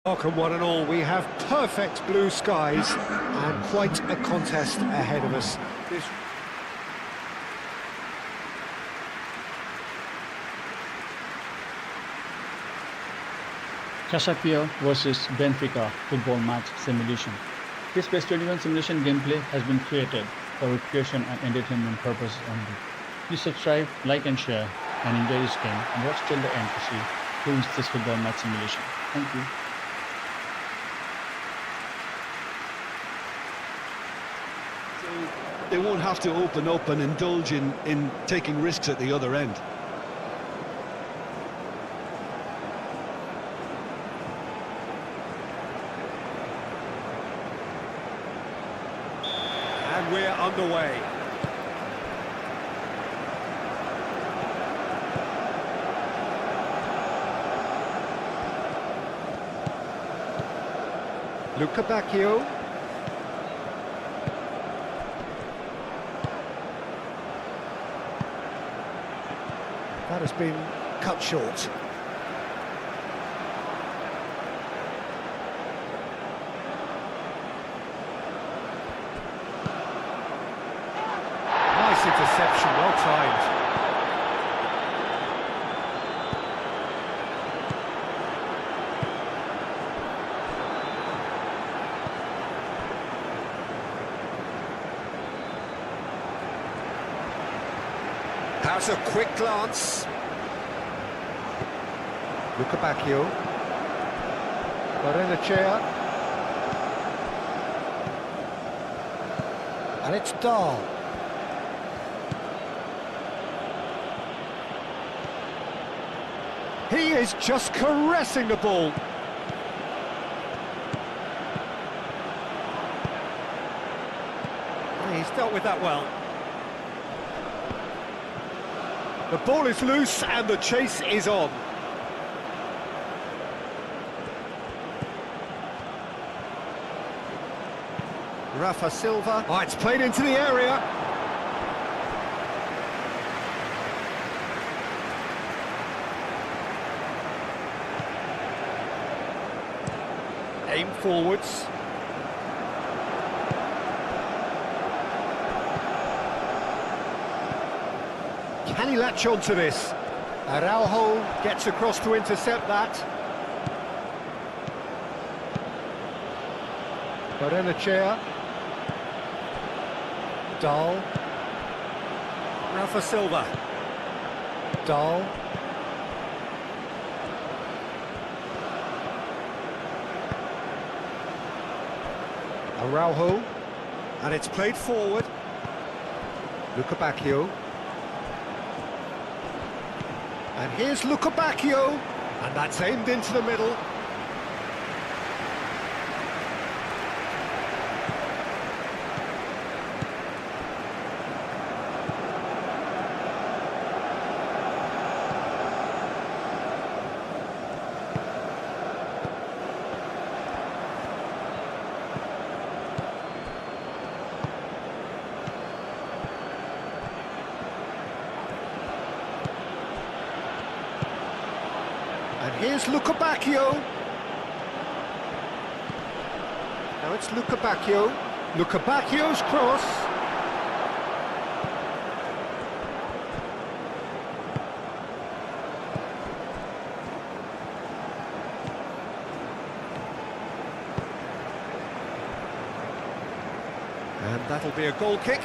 Welcome one and all, we have perfect blue skies and quite a contest ahead of us. Casa Pia versus Benfica football match simulation. This PES 21 simulation gameplay has been created for recreation and entertainment purposes only. Please subscribe, like and share and enjoy this game and watch till the end to see who wins this football match simulation. Thank you. They won't have to open up and indulge in taking risks at the other end. And we're underway. Luca Bacchio. That has been cut short. Nice interception, well timed. Has a quick glance. Luca Bacchio. Barrenechea. And it's Dahl. He is just caressing the ball. He's dealt with that well. The ball is loose and the chase is on. Rafa Silva. Oh, it's played into the area. Aim forwards. Can he latch on to this? Araujo gets across to intercept that. Barrenechea. Dahl. Rafa Silva. Dahl. Araujo. And it's played forward. Luca Bacchio. And here's Luca Bacchio, and that's aimed into the middle. And here's Luca Bacchio. Now it's Luca Bacchio. Luca Bacchio's cross. And that'll be a goal kick.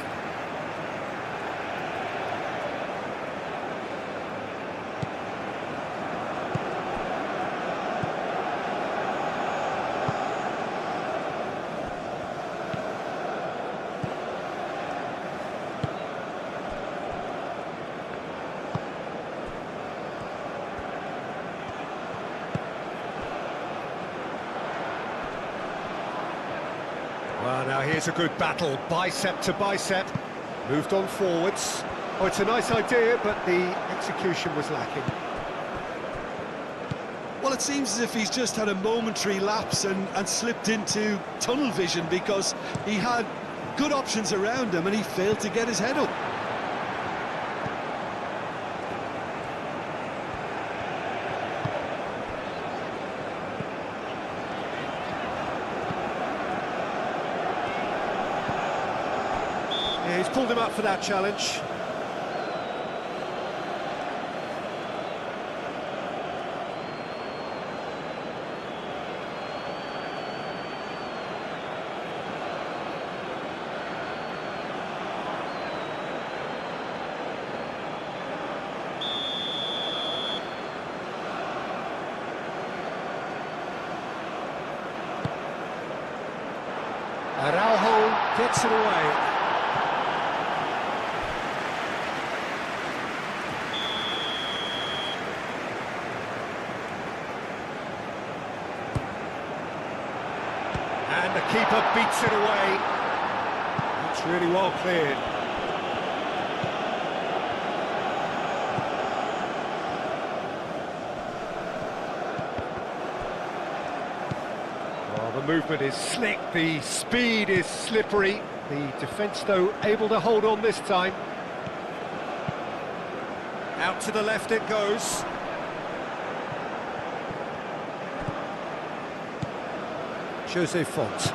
Well, now here's a good battle, bicep to bicep, moved on forwards. Oh, it's a nice idea, but the execution was lacking. Well, it seems as if he's just had a momentary lapse and slipped into tunnel vision because he had good options around him and he failed to get his head up. he's pulled him up for that challenge. Araujo gets it away. And the keeper beats it away. That's really well cleared. Well, the movement is slick, the speed is slippery. The defence, though, able to hold on this time. Out to the left it goes. Jose Font.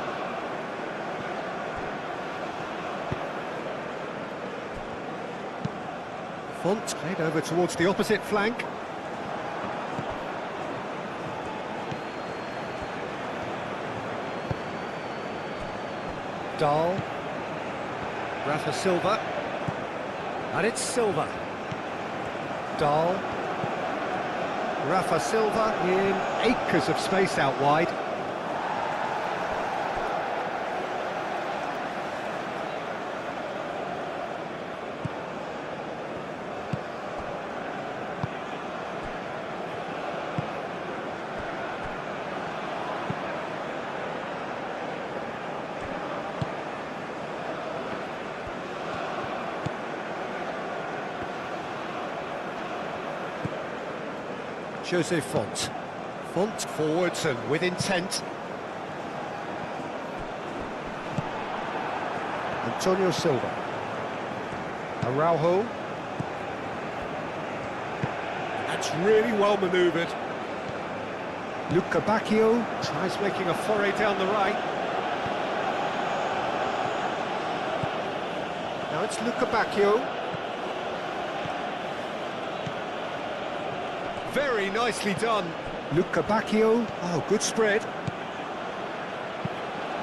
Font played over towards the opposite flank. Dahl. Rafa Silva. And it's Silva. Dahl. Rafa Silva in acres of space out wide. Jose Font. Font forwards and with intent. Antonio Silva. Araujo. That's really well manoeuvred. Luca Bacchio tries making a foray down the right. Now it's Luca Bacchio. Very nicely done. Luca Bacchio. Oh, good spread.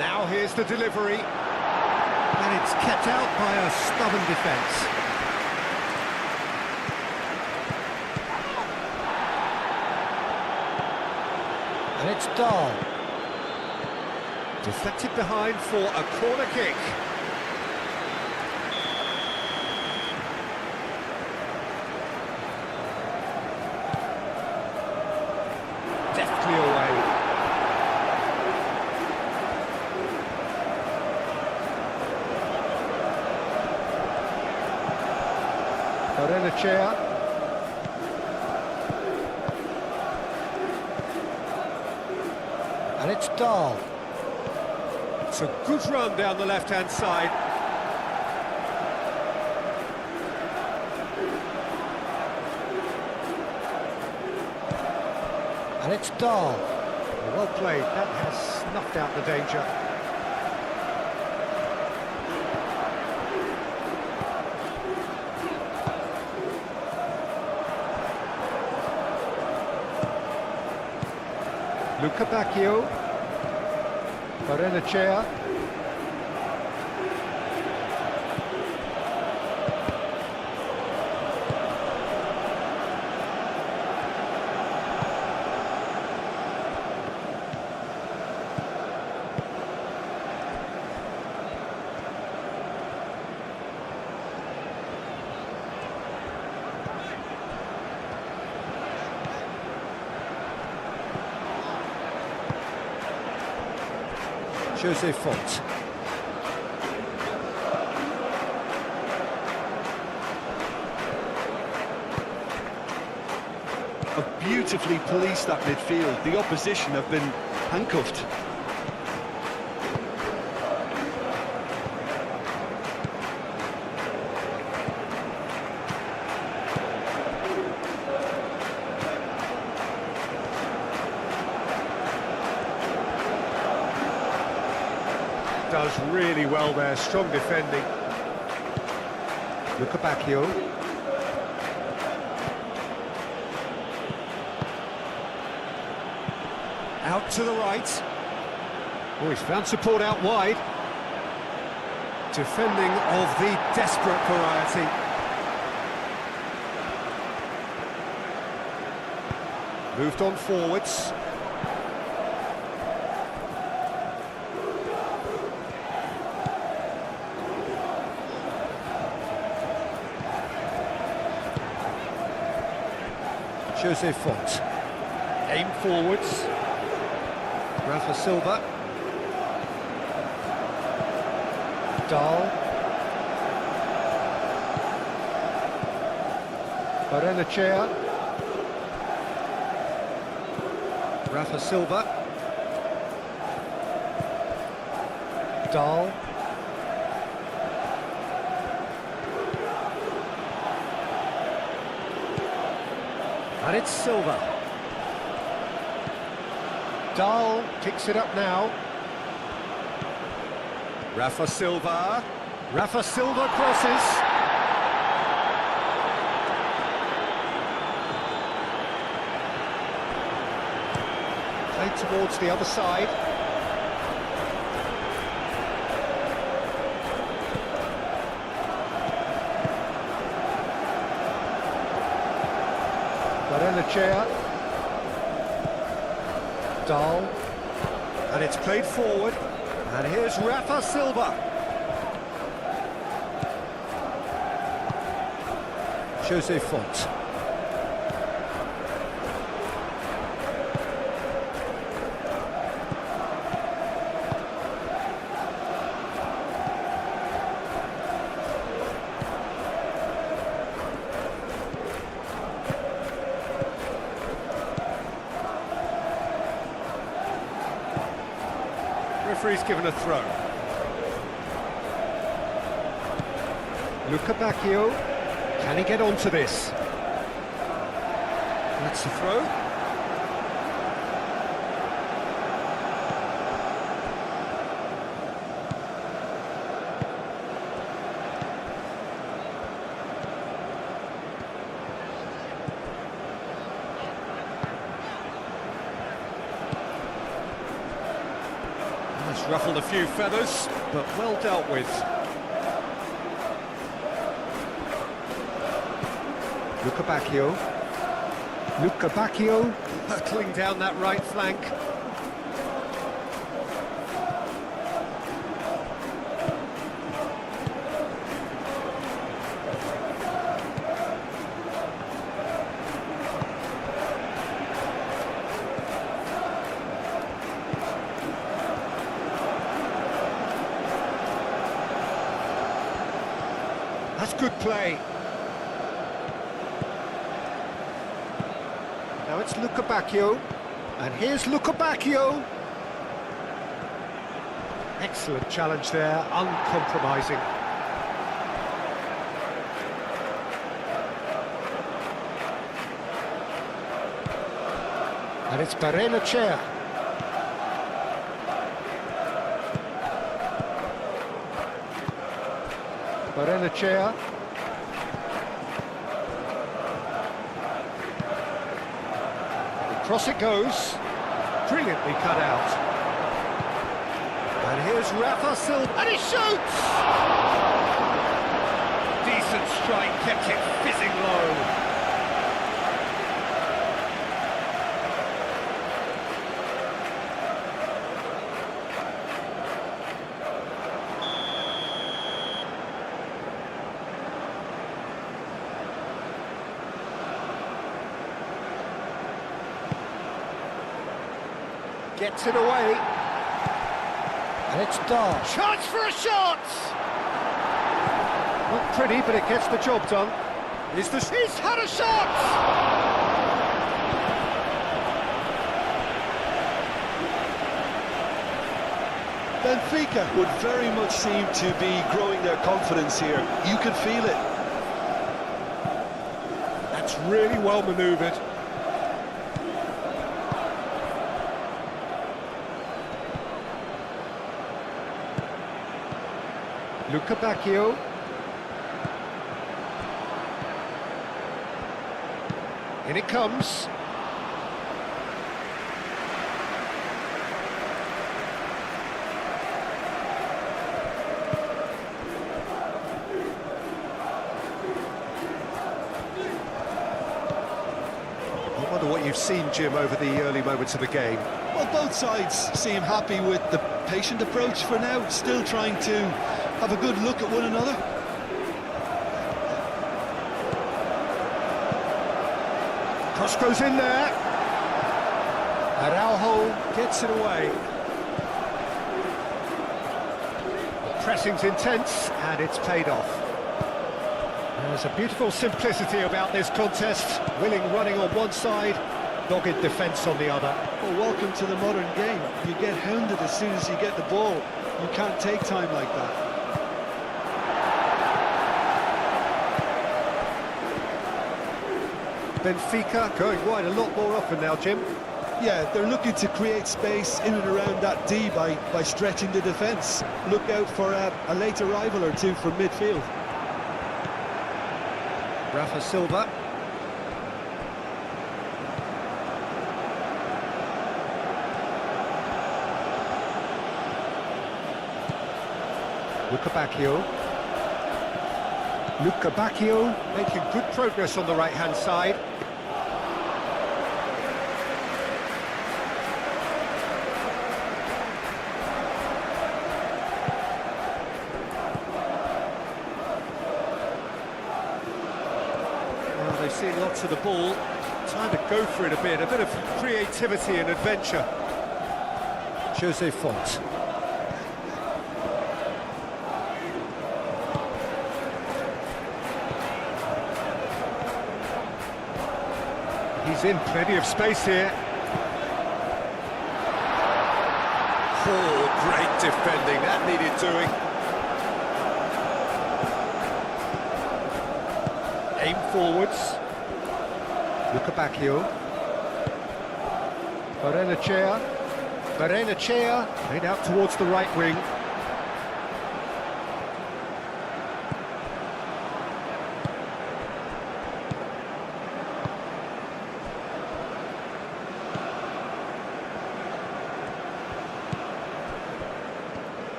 Now here's the delivery. And it's kept out by a stubborn defence. And it's Dahl. Deflected behind for a corner kick. Deftly away. Barrenechea. And it's Dahl. It's a good run down the left-hand side. And it's Dahl. Well played, that has snuffed out the danger. Luca Bacchio. Barrenechea. Jose Font. Have beautifully policed that midfield. The opposition have been handcuffed. Does really well there, strong defending. Luca Bacchio. Out to the right. Oh, he's found support out wide. Defending of the desperate variety. Moved on forwards. Jose Font. Aim forwards. Rafa Silva. Dahl. Barrenechea. Rafa Silva. Dahl. And it's Silva. Dahl picks it up now. Rafa Silva. Rafa Silva crosses. Played towards the other side. Barrenechea. Dahl. And it's played forward. And here's Rafa Silva. Jose Font. Referee's given a throw. Luca Bacchio. Can he get onto this? That's the throw. That's ruffled a few feathers, but well dealt with. Luca Bacchio. Luca Bacchio hurtling down that right flank. That's good play. Now it's Luca Bacchio, and here's Luca Bacchio. Excellent challenge there, uncompromising. And it's Barrenechea. Barrenechea. Cross it goes, brilliantly cut out. And here's Rafa Silva, and he shoots! Decent strike, kept it fizzing low. Gets it away. And it's Dahl. Chance for a shot! Not pretty, but it gets the job done. He's had a shot! Benfica would very much seem to be growing their confidence here. You can feel it. That's really well manoeuvred. Luca Bacchio. In it comes. I wonder what you've seen, Jim, over the early moments of the game. Well, both sides seem happy with the patient approach for now, still trying to have a good look at one another. Cross goes in there. Araujo gets it away. The pressing's intense, and it's paid off. There's a beautiful simplicity about this contest. Willing running on one side, dogged defence on the other. Well, welcome to the modern game. You get hounded as soon as you get the ball. You can't take time like that. Benfica going wide a lot more often now, Jim. Yeah, they're looking to create space in and around that D by stretching the defence. Look out for a late arrival or two from midfield. Rafa Silva. Luca Bacchio making good progress on the right-hand side. Well, they've seen lots of the ball. Time to go for it a bit of creativity and adventure. Jose Font. He's in plenty of space here. Oh, great defending, that needed doing. Aim forwards. Luca Bacchio. Barrenechea made out towards the right wing.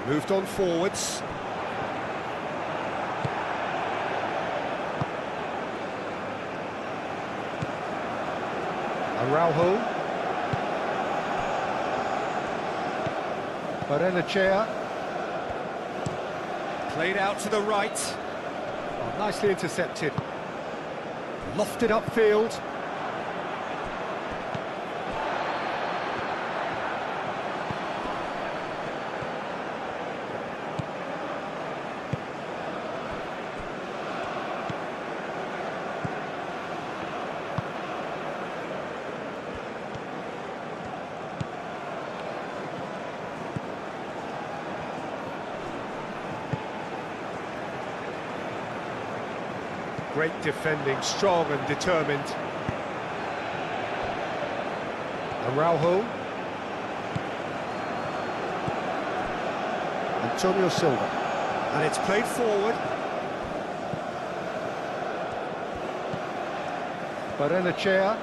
Moved on forwards. Araujo. Barrenechea. Played out to the right. Oh, nicely intercepted. Lofted upfield. Great defending, strong and determined. Araujo. Antonio Silva. And it's played forward. Barrenechea.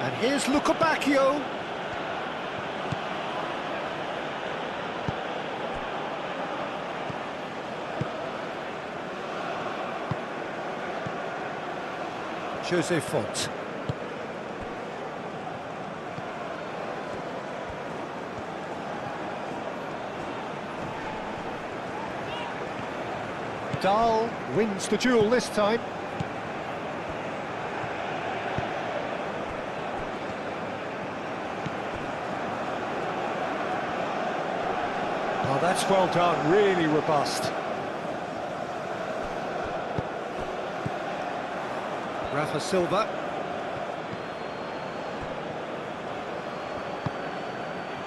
And here's Luca Bacchio. Jose Font. Dahl wins the duel this time. Oh, that's well done, really robust. Rafa Silva.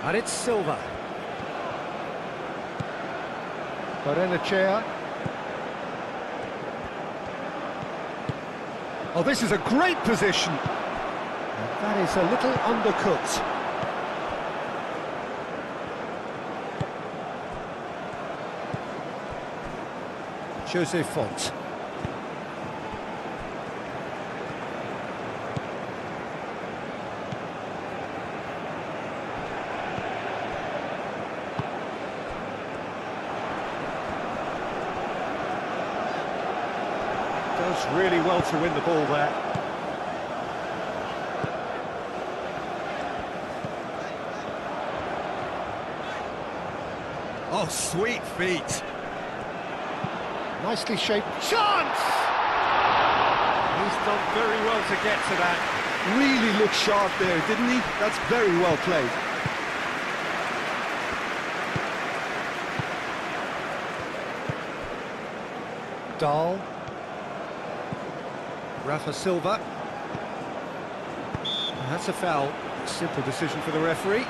And it's Silva. Barrenechea. Oh, this is a great position. And that is a little undercooked. Jose Font. Does really well to win the ball there. Oh, sweet feet. Nicely shaped. Chance! He's done very well to get to that. Really looked sharp there, didn't he? That's very well played. Dahl. Rafa Silva. That's a foul. Simple decision for the referee.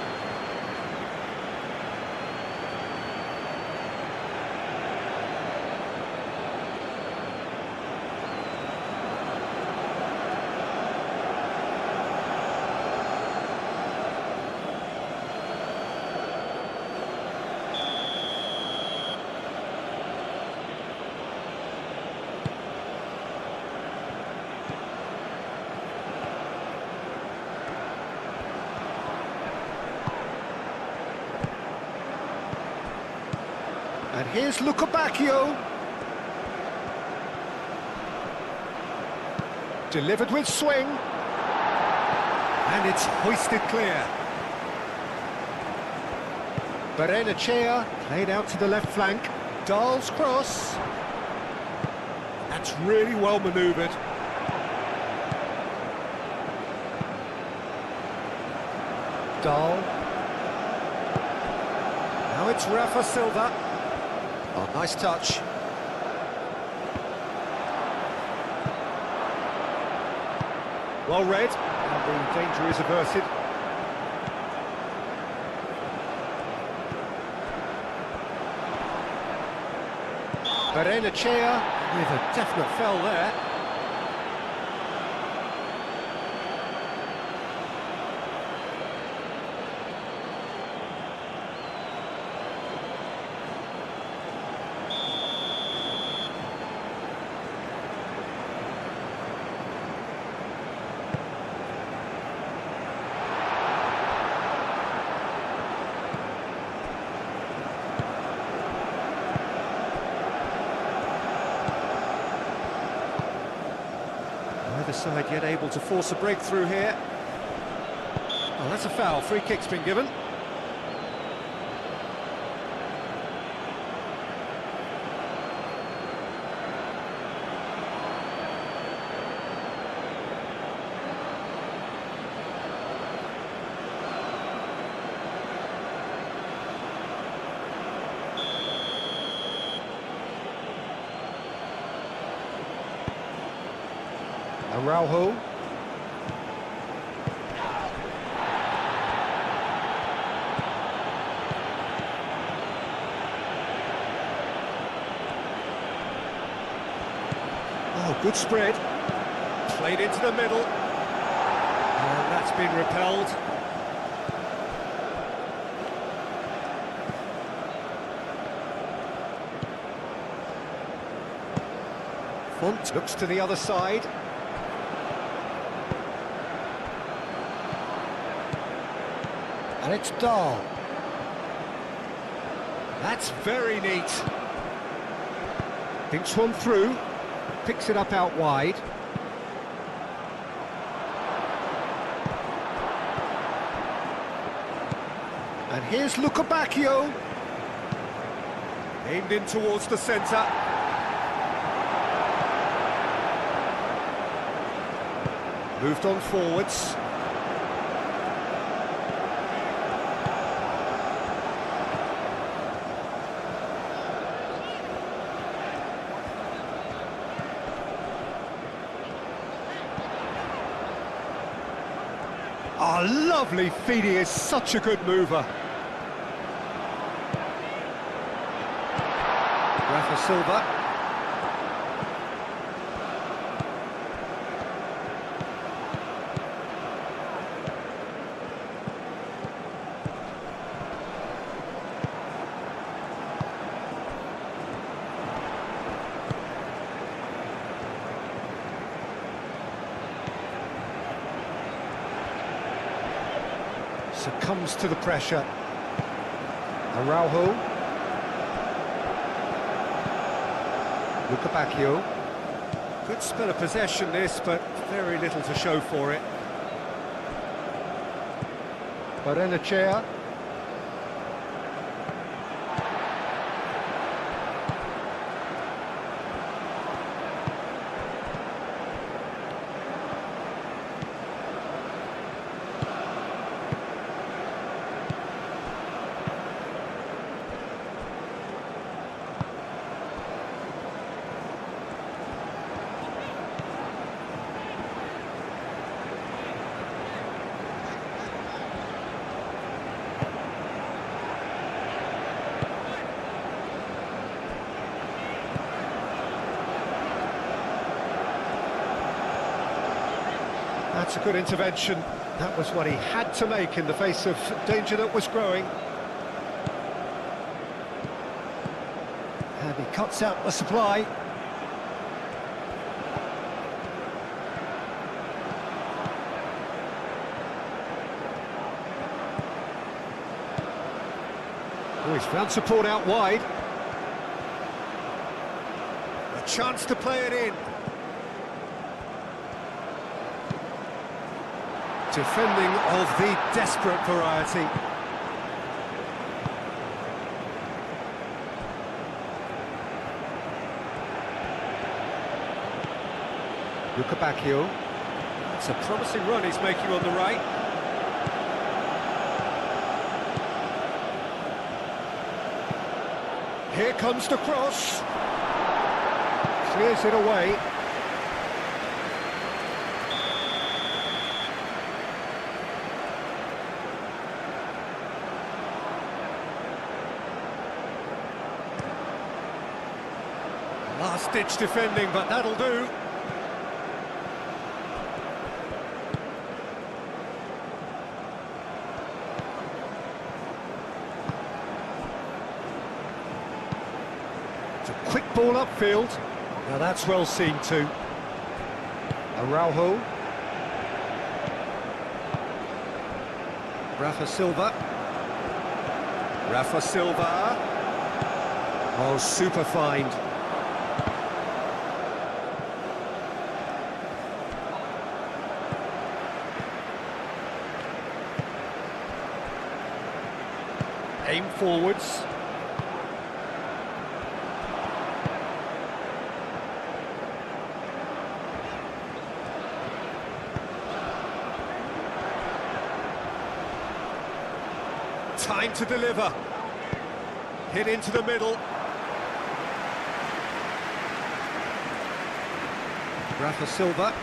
And here's Lukebakio. Delivered with swing. And it's hoisted clear. Berenechea played out to the left flank. Dahl's cross. That's really well manoeuvred. Dahl. Now it's Rafa Silva. Oh, nice touch. Well read, and the danger is averted. Berenechea with a definite foul there. Neither side yet able to force a breakthrough here. Oh, that's a foul. Free kick's been given. Araujo. Oh, good spread. Played into the middle. And that's been repelled. Font looks to the other side. And it's Dahl. That's very neat. Thinks one through, picks it up out wide. And here's Lukebakio. Aimed in towards the centre. Moved on forwards. Oh, lovely feet, he is such a good mover. Rafa Silva. succumbs to the pressure. Araujo. Lukabakio. Good spell of possession this, but very little to show for it. Barrenechea. That's a good intervention. That was what he had to make in the face of danger that was growing. And he cuts out the supply. Oh, he's found support out wide. A chance to play it in. Defending of the desperate variety. Lukabakio. It's a promising run he's making on the right. Here comes the cross. Clears it away. Last-ditch defending, but that'll do. It's a quick ball upfield. Now that's well seen too. Araujo. Rafa Silva. Rafa Silva. Oh, super find. Aim forwards. Time to deliver. Hit into the middle. Rafa Silva.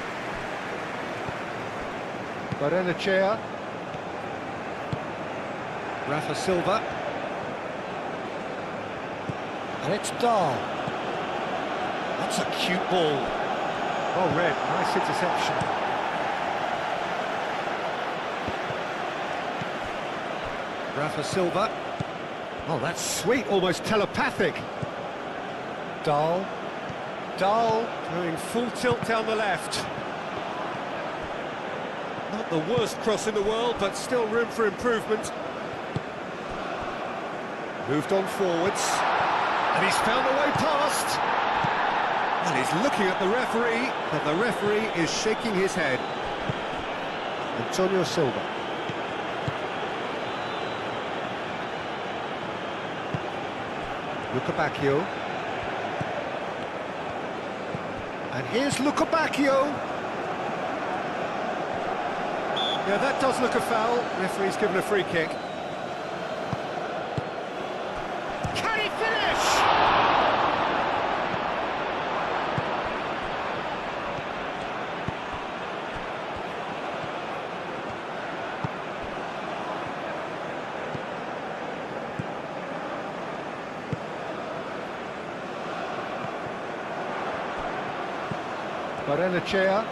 Barrenechea. Rafa Silva. And it's Dahl. That's a cute ball. Oh, red. Nice interception. Rafa Silva. Oh, that's sweet, almost telepathic. Dahl. Dahl doing full tilt down the left. Not the worst cross in the world, but still room for improvement. Moved on forwards. And he's found a way past. And he's looking at the referee, but the referee is shaking his head. Antonio Silva. Lukabakio. And here's Lukabakio. Yeah, that does look a foul. Referee's given a free kick. Can he finish? Barrenechea.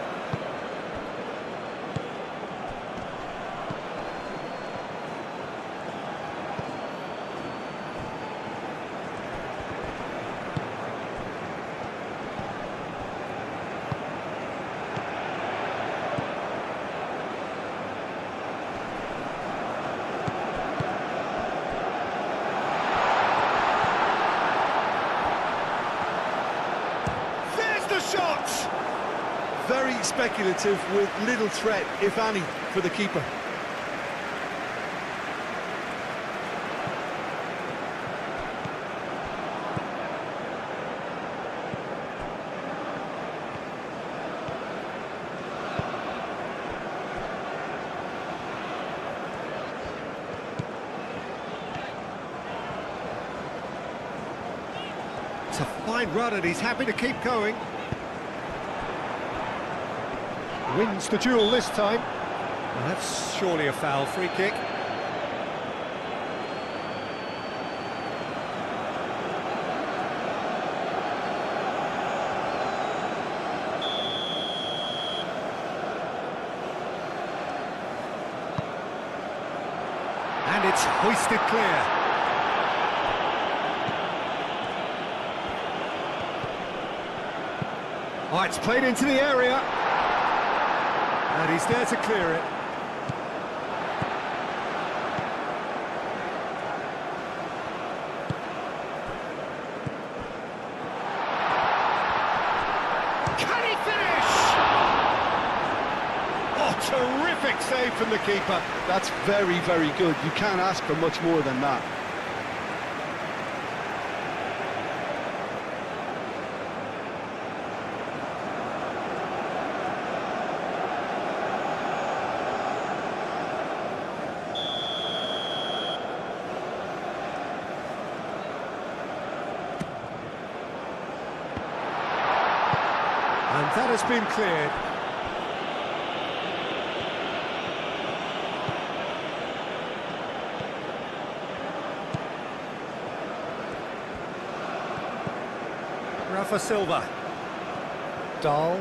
shot! Very speculative with little threat, if any, for the keeper. It's a fine run and he's happy to keep going. Wins the duel this time. Well, that's surely a foul. Free kick. And it's hoisted clear. Oh, it's played into the area. And he's there to clear it. Can he finish? Oh, terrific save from the keeper. That's very, very good. You can't ask for much more than that. And that has been cleared. Rafa Silva. Dahl.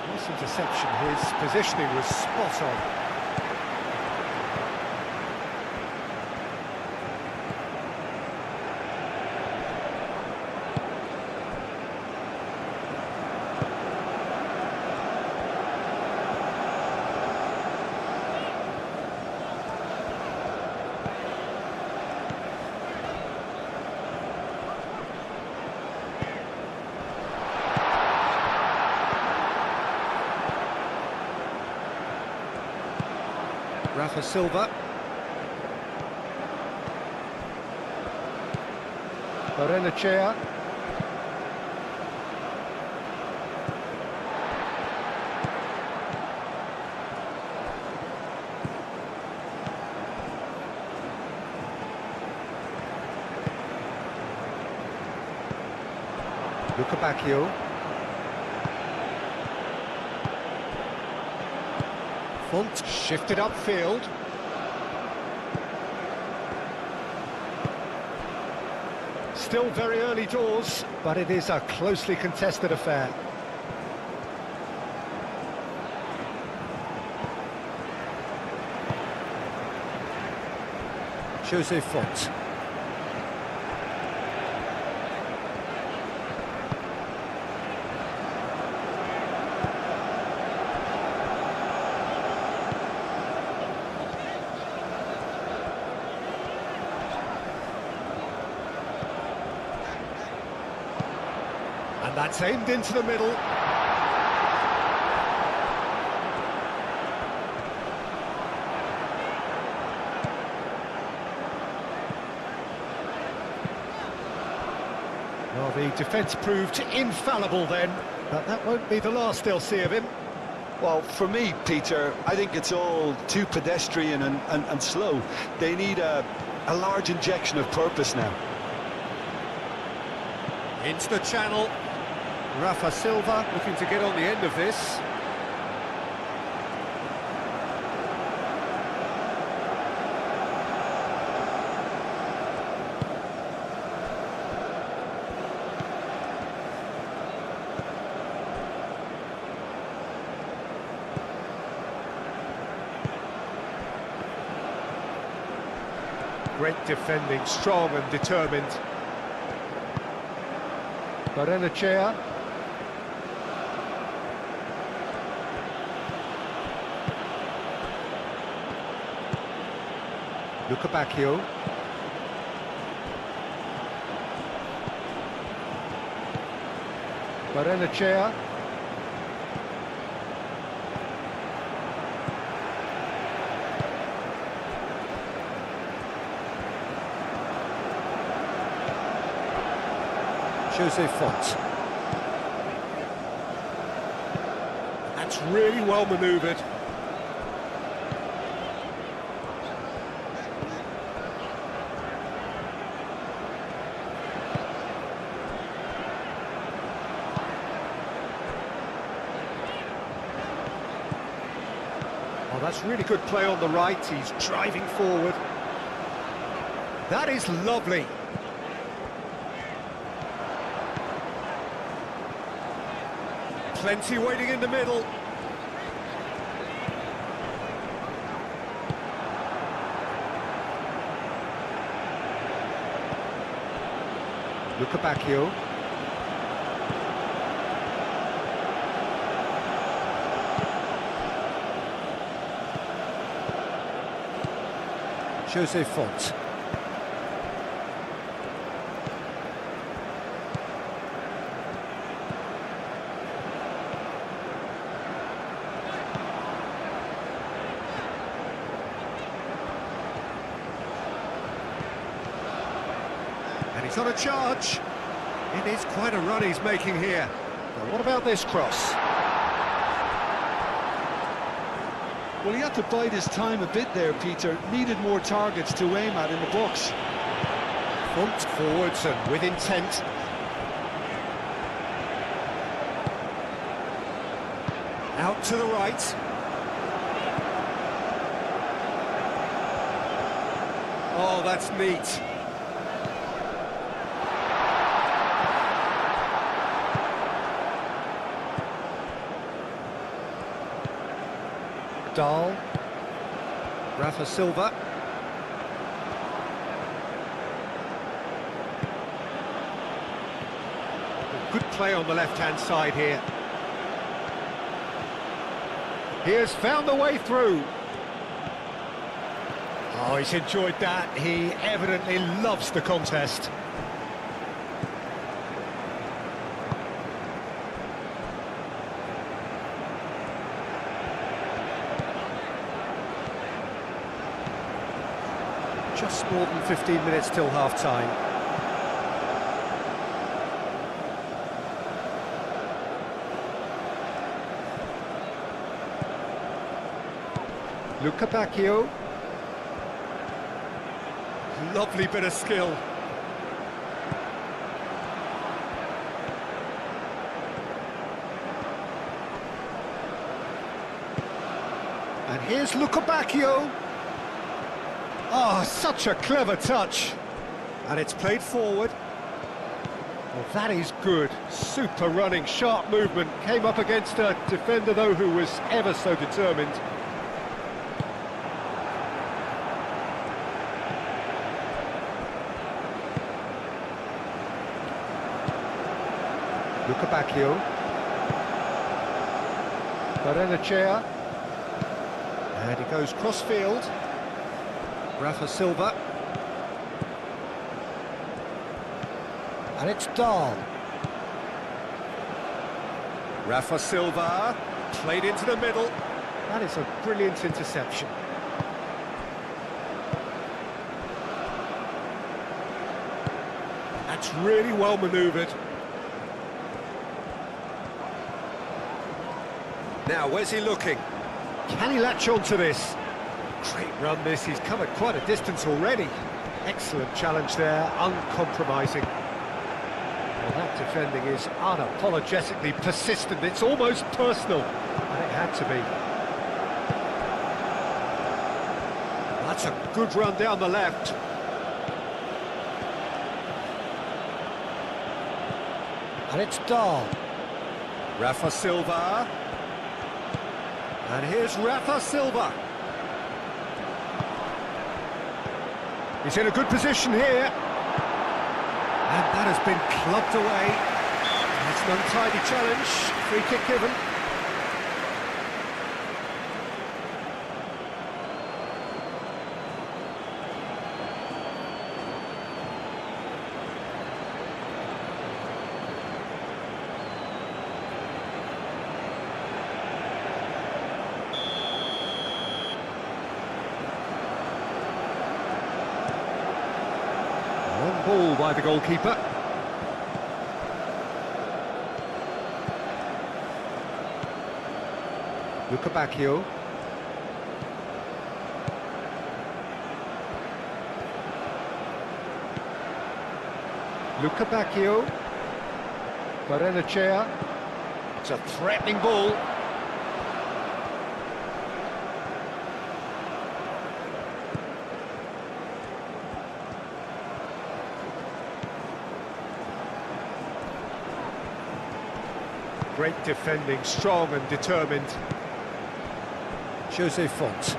Nice interception. His positioning was spot on. Rafa Silva. Barrenechea. Lucabacchio. Font shifted upfield. Still very early doors, but it is a closely contested affair. Jose Font. And that's aimed into the middle. Well, the defence proved infallible then, but that won't be the last they'll see of him. Well, for me, Peter, I think it's all too pedestrian and slow. They need a large injection of purpose now. Into the channel. Rafa Silva looking to get on the end of this. Great defending, strong and determined. Barrenechea. Lucabacchio. Barrenechea. Jose Font. That's really well manoeuvred. Oh, that's really good play on the right. He's driving forward. That is lovely. Plenty waiting in the middle. Lukebakio. Jose Font. And he's on a charge. It is quite a run he's making here. Now, what about this cross? Well, he had to bide his time a bit there, Peter. Needed more targets to aim at in the box. Font forwards and with intent. Out to the right. Oh, that's neat. Dahl. Rafa Silva. Good play on the left-hand side here. He has found the way through. Oh, he's enjoyed that. He evidently loves the contest. Just more than 15 minutes till half-time. Lukebakio. Lovely bit of skill. And here's Lukebakio. Oh, such a clever touch. And it's played forward. Well, that is good. Super running, sharp movement. Came up against a defender, though, who was ever so determined. Lukebakio. Barrenechea. And he goes cross-field. Rafa Silva. And it's Dahl. Rafa Silva. Played into the middle. That is a brilliant interception. That's really well manoeuvred. Now, where's he looking? Can he latch on to this? Great run this, he's covered quite a distance already. Excellent challenge there, uncompromising. Well, that defending is unapologetically persistent, it's almost personal, and it had to be. That's a good run down the left. And it's Dahl. Rafa Silva. And here's Rafa Silva. He's in a good position here. And that has been clubbed away. That's an untidy challenge. Free kick given. On ball by the goalkeeper. Bacchio. Bacchio. Barrenechea. It's a threatening ball. Great defending, strong and determined. Jose Font.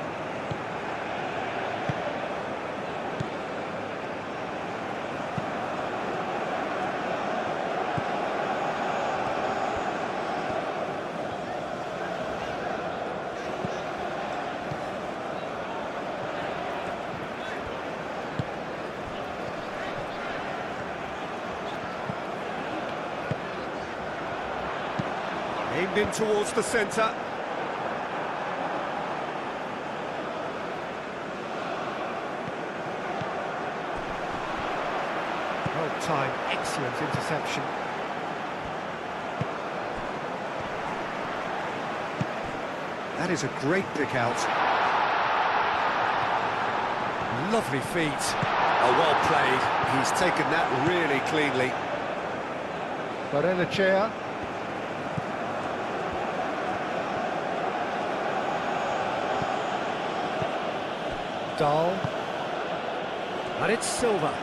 Aimed in towards the centre. Time, excellent interception. That is a great pick out. Lovely feet. Oh, well played. He's taken that really cleanly. Barrenechea. Dahl. And it's Silva.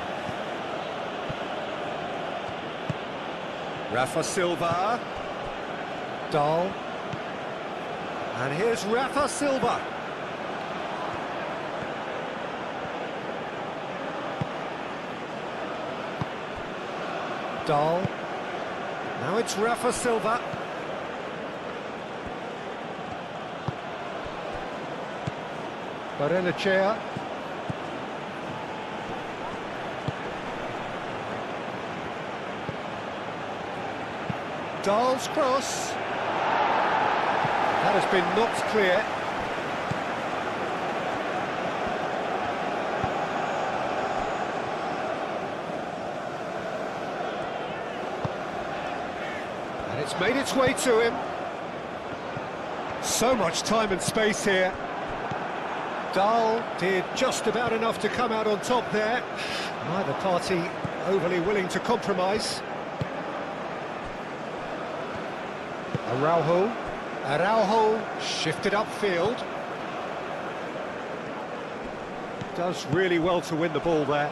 Rafa Silva. Dahl. And here's Rafa Silva. Dahl. Now it's Rafa Silva. Barrenechea. Dahl's cross. That has been knocked clear. And it's made its way to him. So much time and space here. Dahl did just about enough to come out on top there. Neither party overly willing to compromise. Araujo shifted upfield. Does really well to win the ball there.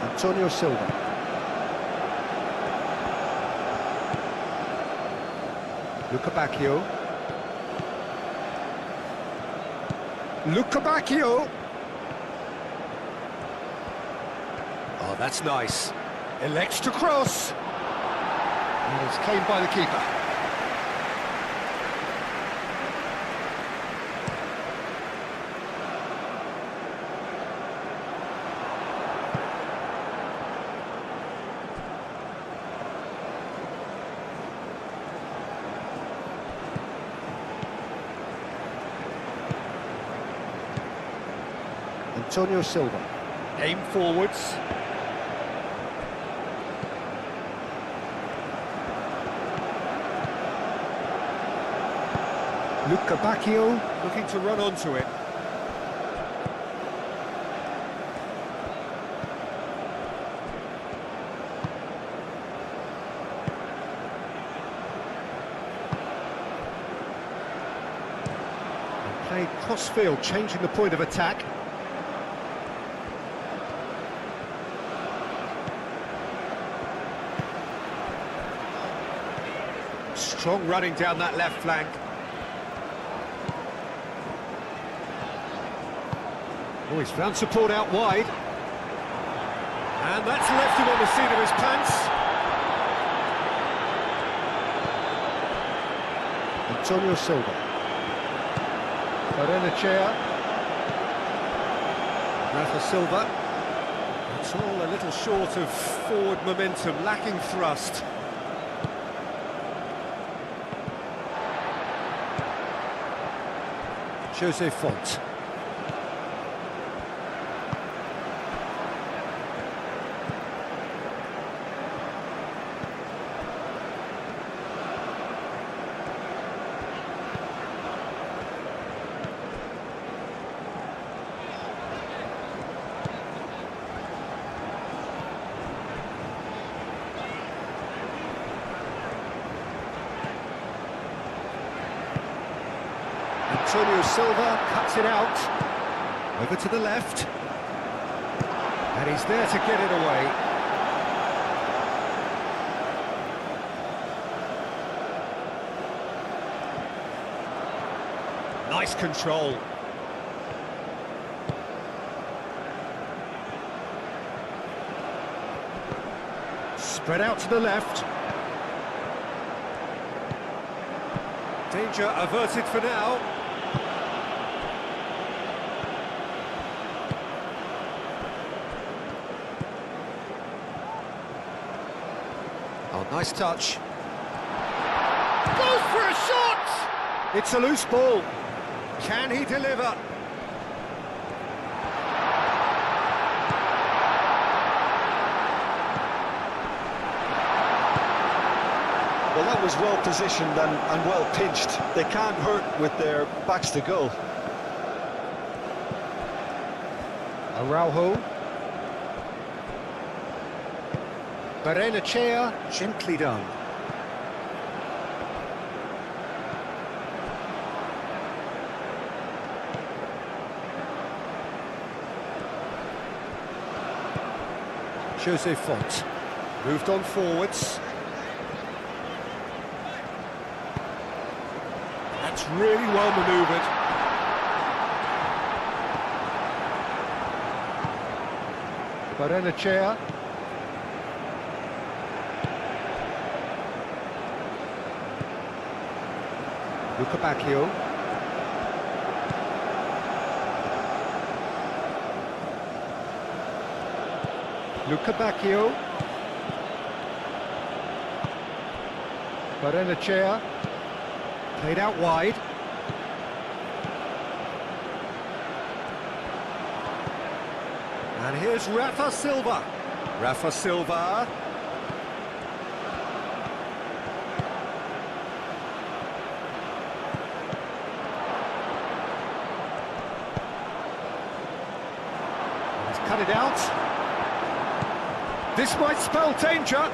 Antonio Silva. Bacchio. Bacchio. Oh, that's nice. Elects to cross. And it's claimed by the keeper. Antonio Silva. Aim forwards. Bacchio looking to run onto it. And played cross-field, changing the point of attack. Strong running down that left flank. Oh, he's found support out wide. And that's left him on the seat of his pants. Antonio Silva. Barrenechea. Rafa Silva. It's all a little short of forward momentum, lacking thrust. Jose Font. Antonio Silva cuts it out, over to the left, and he's there to get it away. Nice control. Spread out to the left. Danger averted for now. Oh, nice touch. Goes for a shot! It's a loose ball. Can he deliver? Well, that was well positioned and well pinched. They can't hurt with their backs to goal. Araujo. Barrenechea, gently done. Jose Font moved on forwards. That's really well manoeuvred. Barrenechea. Luca Bacchio. Luca Bacchio. Barrenechea. Played out wide. And here's Rafa Silva. Rafa Silva. He's cut it out. This might spell danger.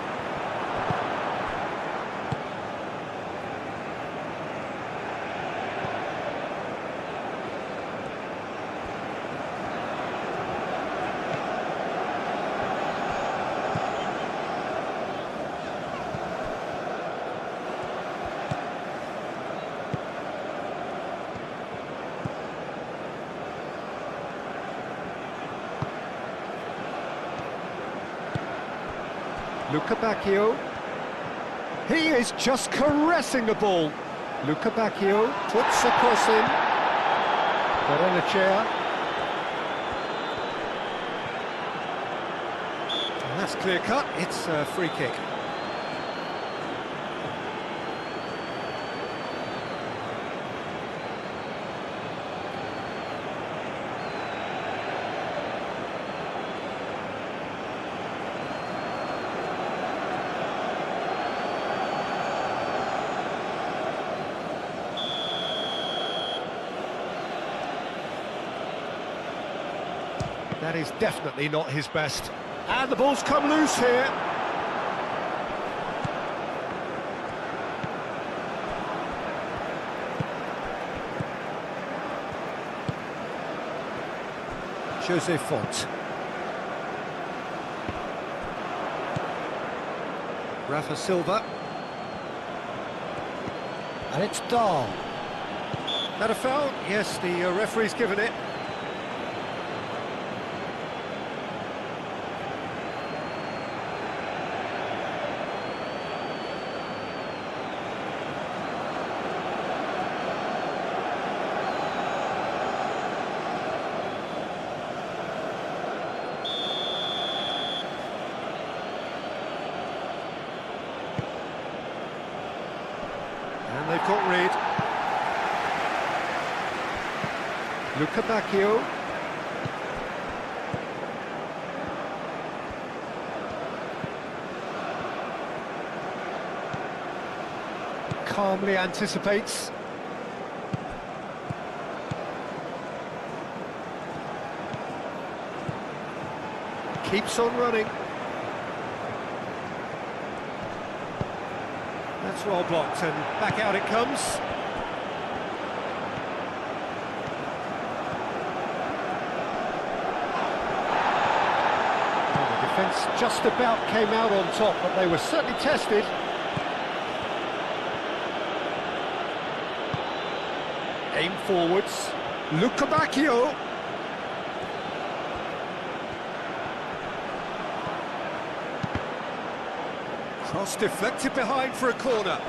Luca Bacchio. He is just caressing the ball. Luca Bacchio puts a cross in. Barrenechea. And that's clear cut. It's a free kick. That is definitely not his best. And the ball's come loose here. Jose Font. Rafa Silva. And it's Dahl. That a foul? Yes, the referee's given it. they've got rid. Luca Bacchio. Calmly anticipates. Keeps on running. That's well blocked, and back out it comes. Well, the defence just about came out on top, but they were certainly tested. Aim forwards. Luca Bacchio. Cross deflected behind for a corner.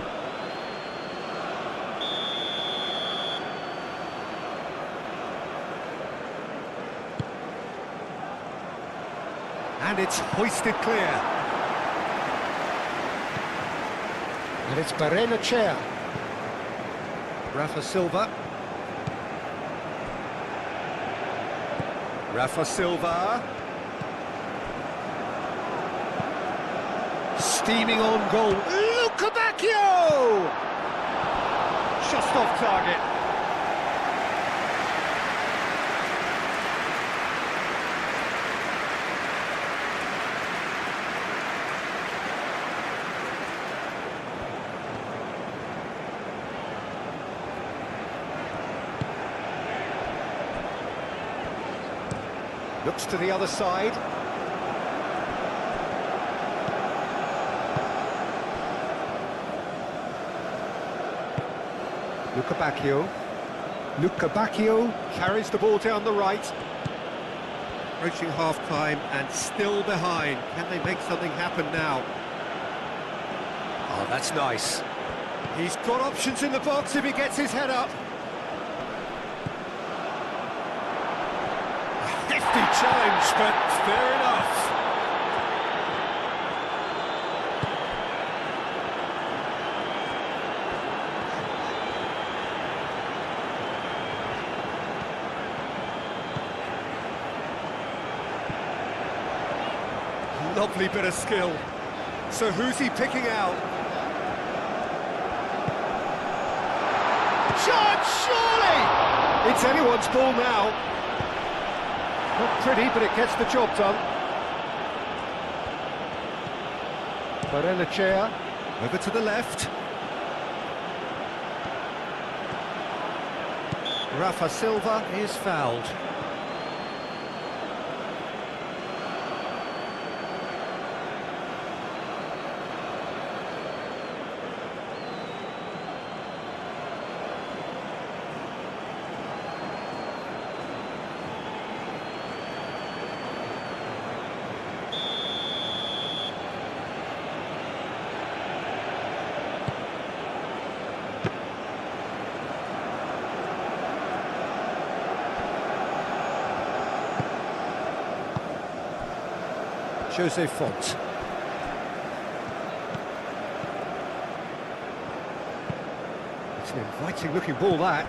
And it's hoisted clear. And it's Barrenechea. Rafa Silva. Rafa Silva. Steaming on goal. Luca Bacchio! Just off target. Looks to the other side. Luca Bacchio. Luca Bacchio carries the ball down the right. Approaching half-time and still behind. Can they make something happen now? Oh, that's nice. He's got options in the box if he gets his head up. A hefty challenge, but fair enough. Lovely bit of skill. So who's he picking out? Shot, surely! It's anyone's ball now. Not pretty, but it gets the job done. Barrenechea, over to the left. Rafa Silva is fouled. Jose Font. It's an inviting looking ball, that.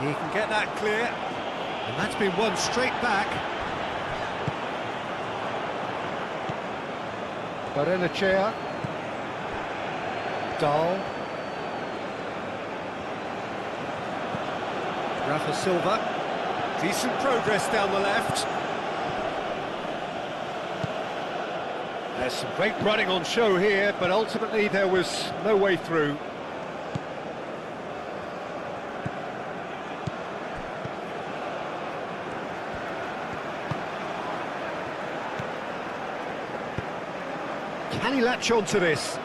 He can get that clear. And that's been won straight back. Barrenechea. Dahl. Rafa Silva. Decent progress down the left. There's some great running on show here, but ultimately there was no way through. Can he latch on to this?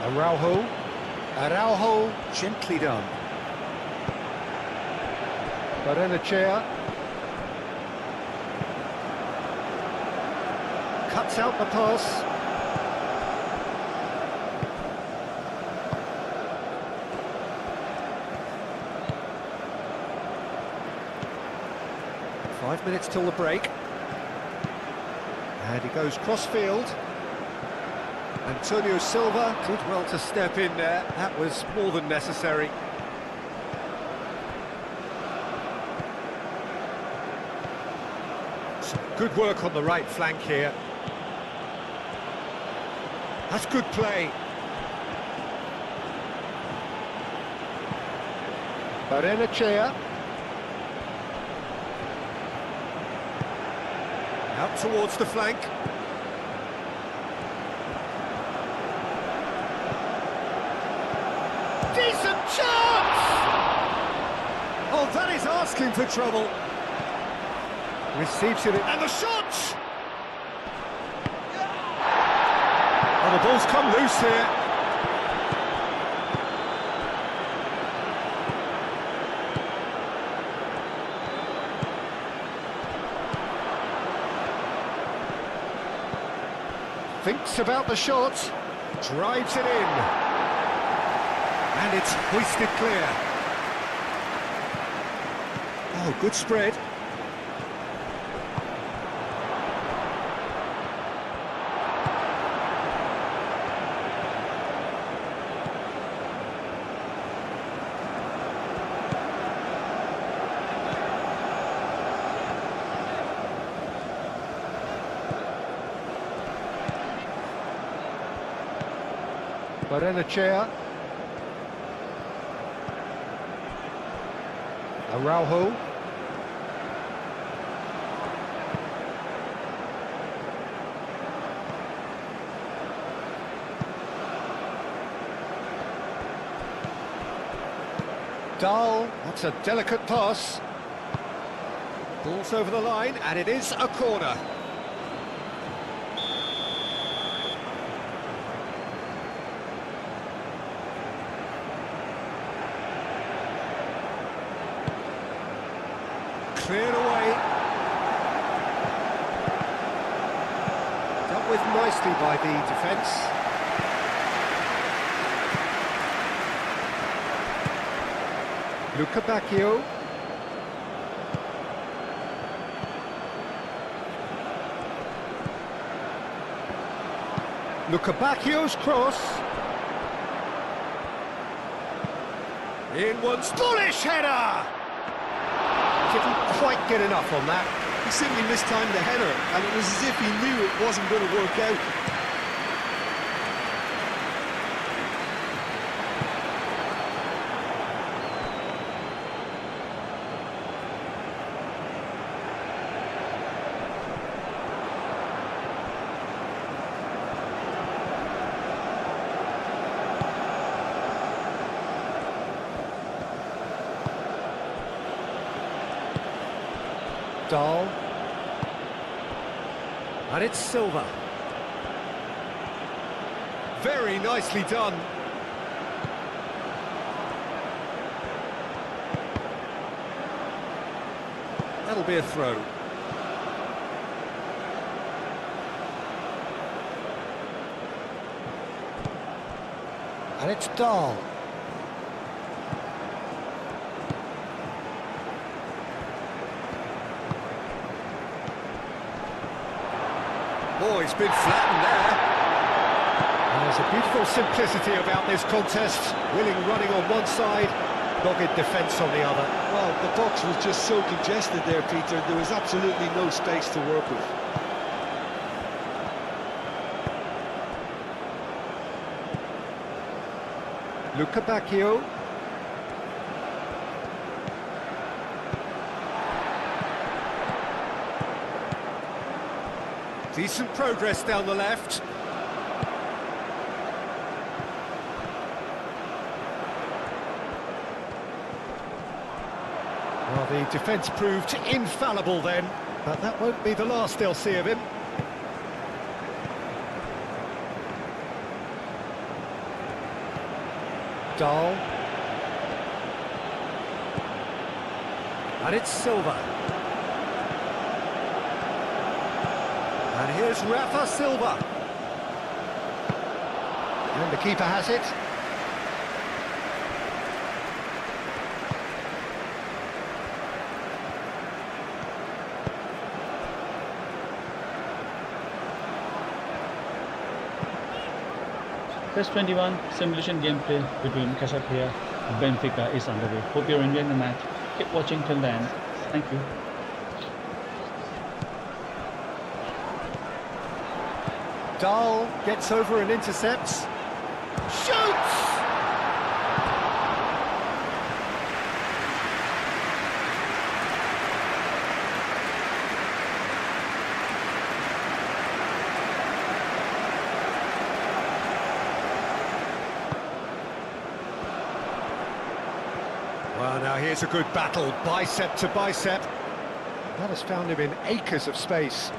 Araujo, gently done. Barrenechea. Cuts out the pass. Five minutes till the break. And he goes cross-field. Antonio Silva did well to step in there. That was more than necessary. Some good work on the right flank here. That's good play. Barrenechea. Out towards the flank. Decent chance! Oh, that is asking for trouble. Receives it, and the shot! Oh, the ball's come loose here. Thinks about the shot, drives it in, and it's hoisted clear. Oh, good spread. Barrenechea. Araujo. Dahl, that's a delicate pass. Ball's over the line, and it is a corner. Cleared away. Dealt with nicely by the defence. Luca Bacchio. Luca Bacchio's cross. In one's bullish header! Didn't quite get enough on that. He simply mistimed the header, and it was as if he knew it wasn't going to work out. Dahl. And it's Silva. Very nicely done. That'll be a throw. And it's Dahl. Oh, he's been flattened there. And there's a beautiful simplicity about this contest. Willing running on one side, dogged defence on the other. Well, the box was just so congested there, Peter. There was absolutely no space to work with. Luca Bacchio. Decent progress down the left. Well, the defence proved infallible then, but that won't be the last they'll see of him. Dahl. And it's Silva. And here's Rafa Silva. And the keeper has it. PES 21 simulation gameplay between Casa Pia and Benfica is underway. Hope you're enjoying the match. Keep watching till the end. Thank you. Dahl gets over and intercepts. Shoots! Well, now here's a good battle, bicep to bicep. That has found him in acres of space.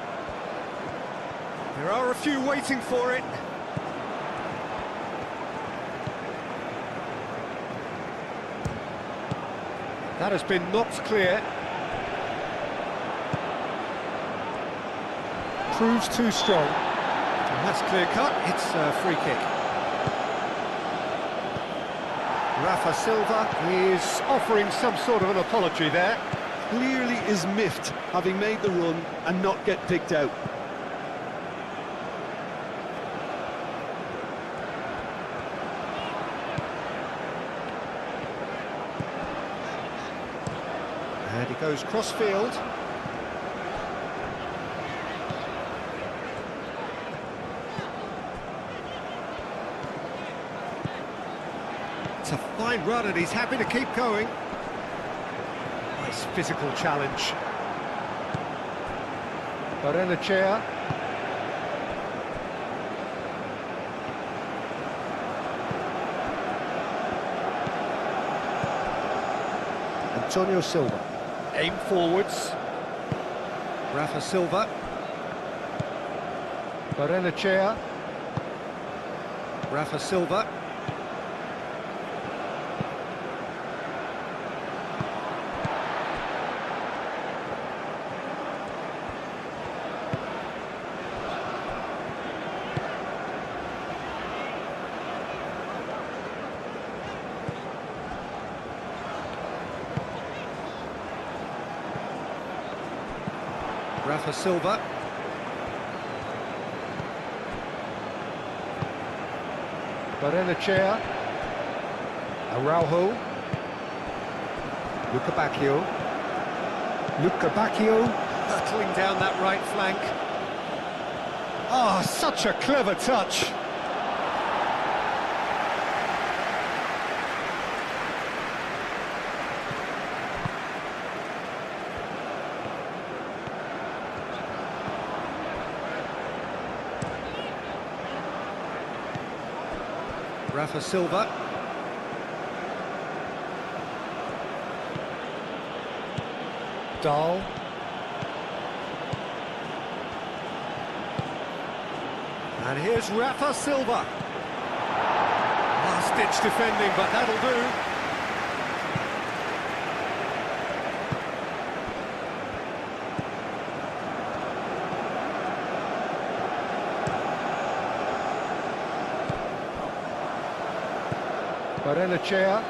There are a few waiting for it. That has been knocked clear. Proves too strong. And that's clear cut, it's a free kick. Rafa Silva is offering some sort of an apology there. Clearly is miffed, having made the run and not get picked out. And he goes cross-field. It's a fine run and he's happy to keep going. Nice physical challenge. Barrenechea. Antonio Silva. Aim forwards. Rafa Silva. Barrenechea. Rafa Silva. Rafa Silva. Barrenechea. Araujo. Luca Bacchio. Luca Bacchio hurtling down that right flank. Ah, such a clever touch. Rafa Silva. Dahl. And here's Rafa Silva. Last-ditch defending, but that'll do. Barrenechea.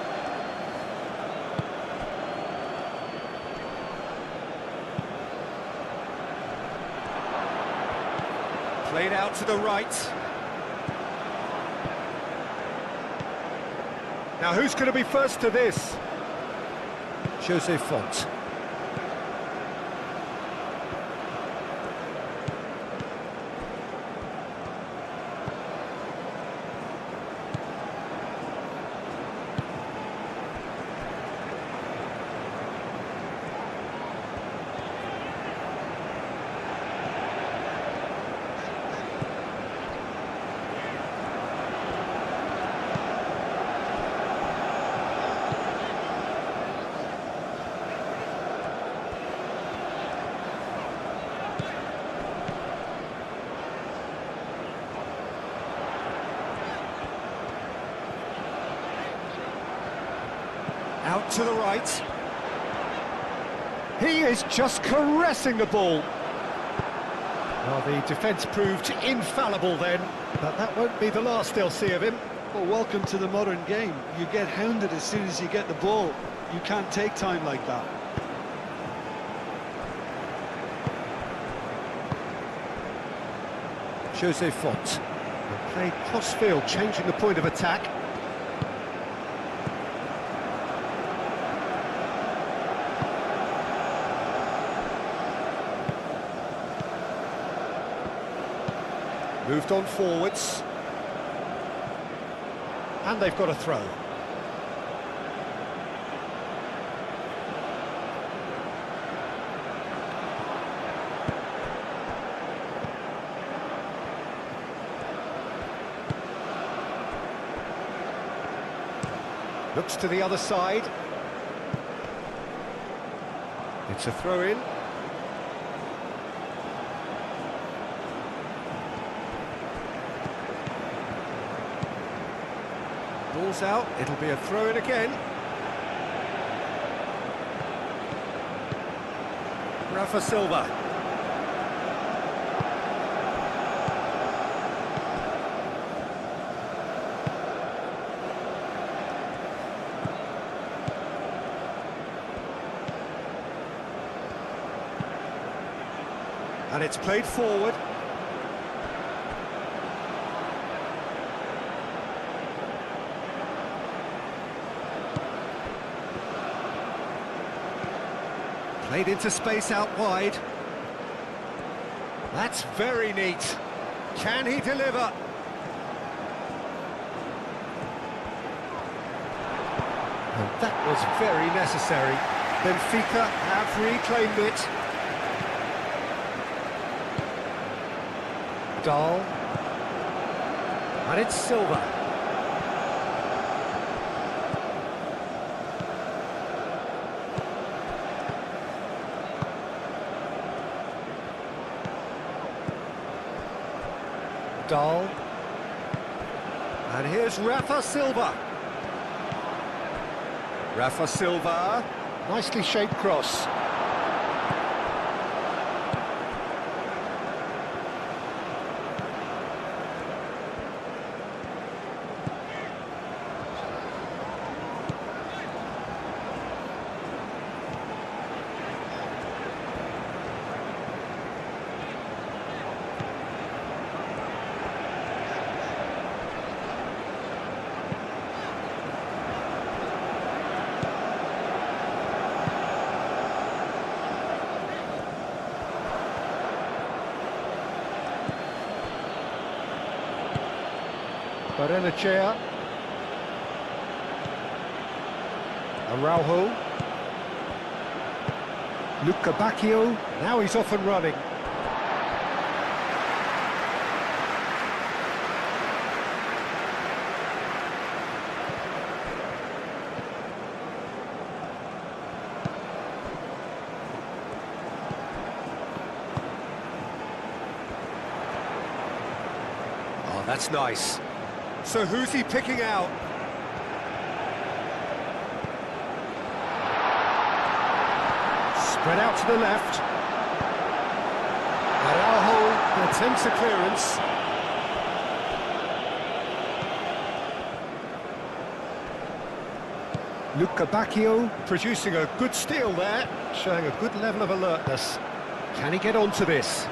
Played out to the right. Now who's going to be first to this? Jose Font. out to the right. He is just caressing the ball. Well, the defence proved infallible then, but that won't be the last they'll see of him. Well, welcome to the modern game. You get hounded as soon as you get the ball. You can't take time like that. Jose Font. Played cross-field, changing the point of attack. Moved on forwards. And they've got a throw. Looks to the other side. It's a throw-in. Ball's out, it'll be a throw-in again. Rafa Silva. And it's played forward. Played into space out wide. That's very neat. Can he deliver? And that was very necessary. Benfica have reclaimed it. Dahl. And it's Silva. Dahl. And here's Rafa Silva. Rafa Silva. Nicely shaped cross. Barrenechea. Araujo. Luca Bacchio. Now he's off and running. Oh, that's nice. So who's he picking out? Spread out to the left. Araujo attempts a clearance. Luca Bacchio producing a good steal there, showing a good level of alertness. Can he get onto this?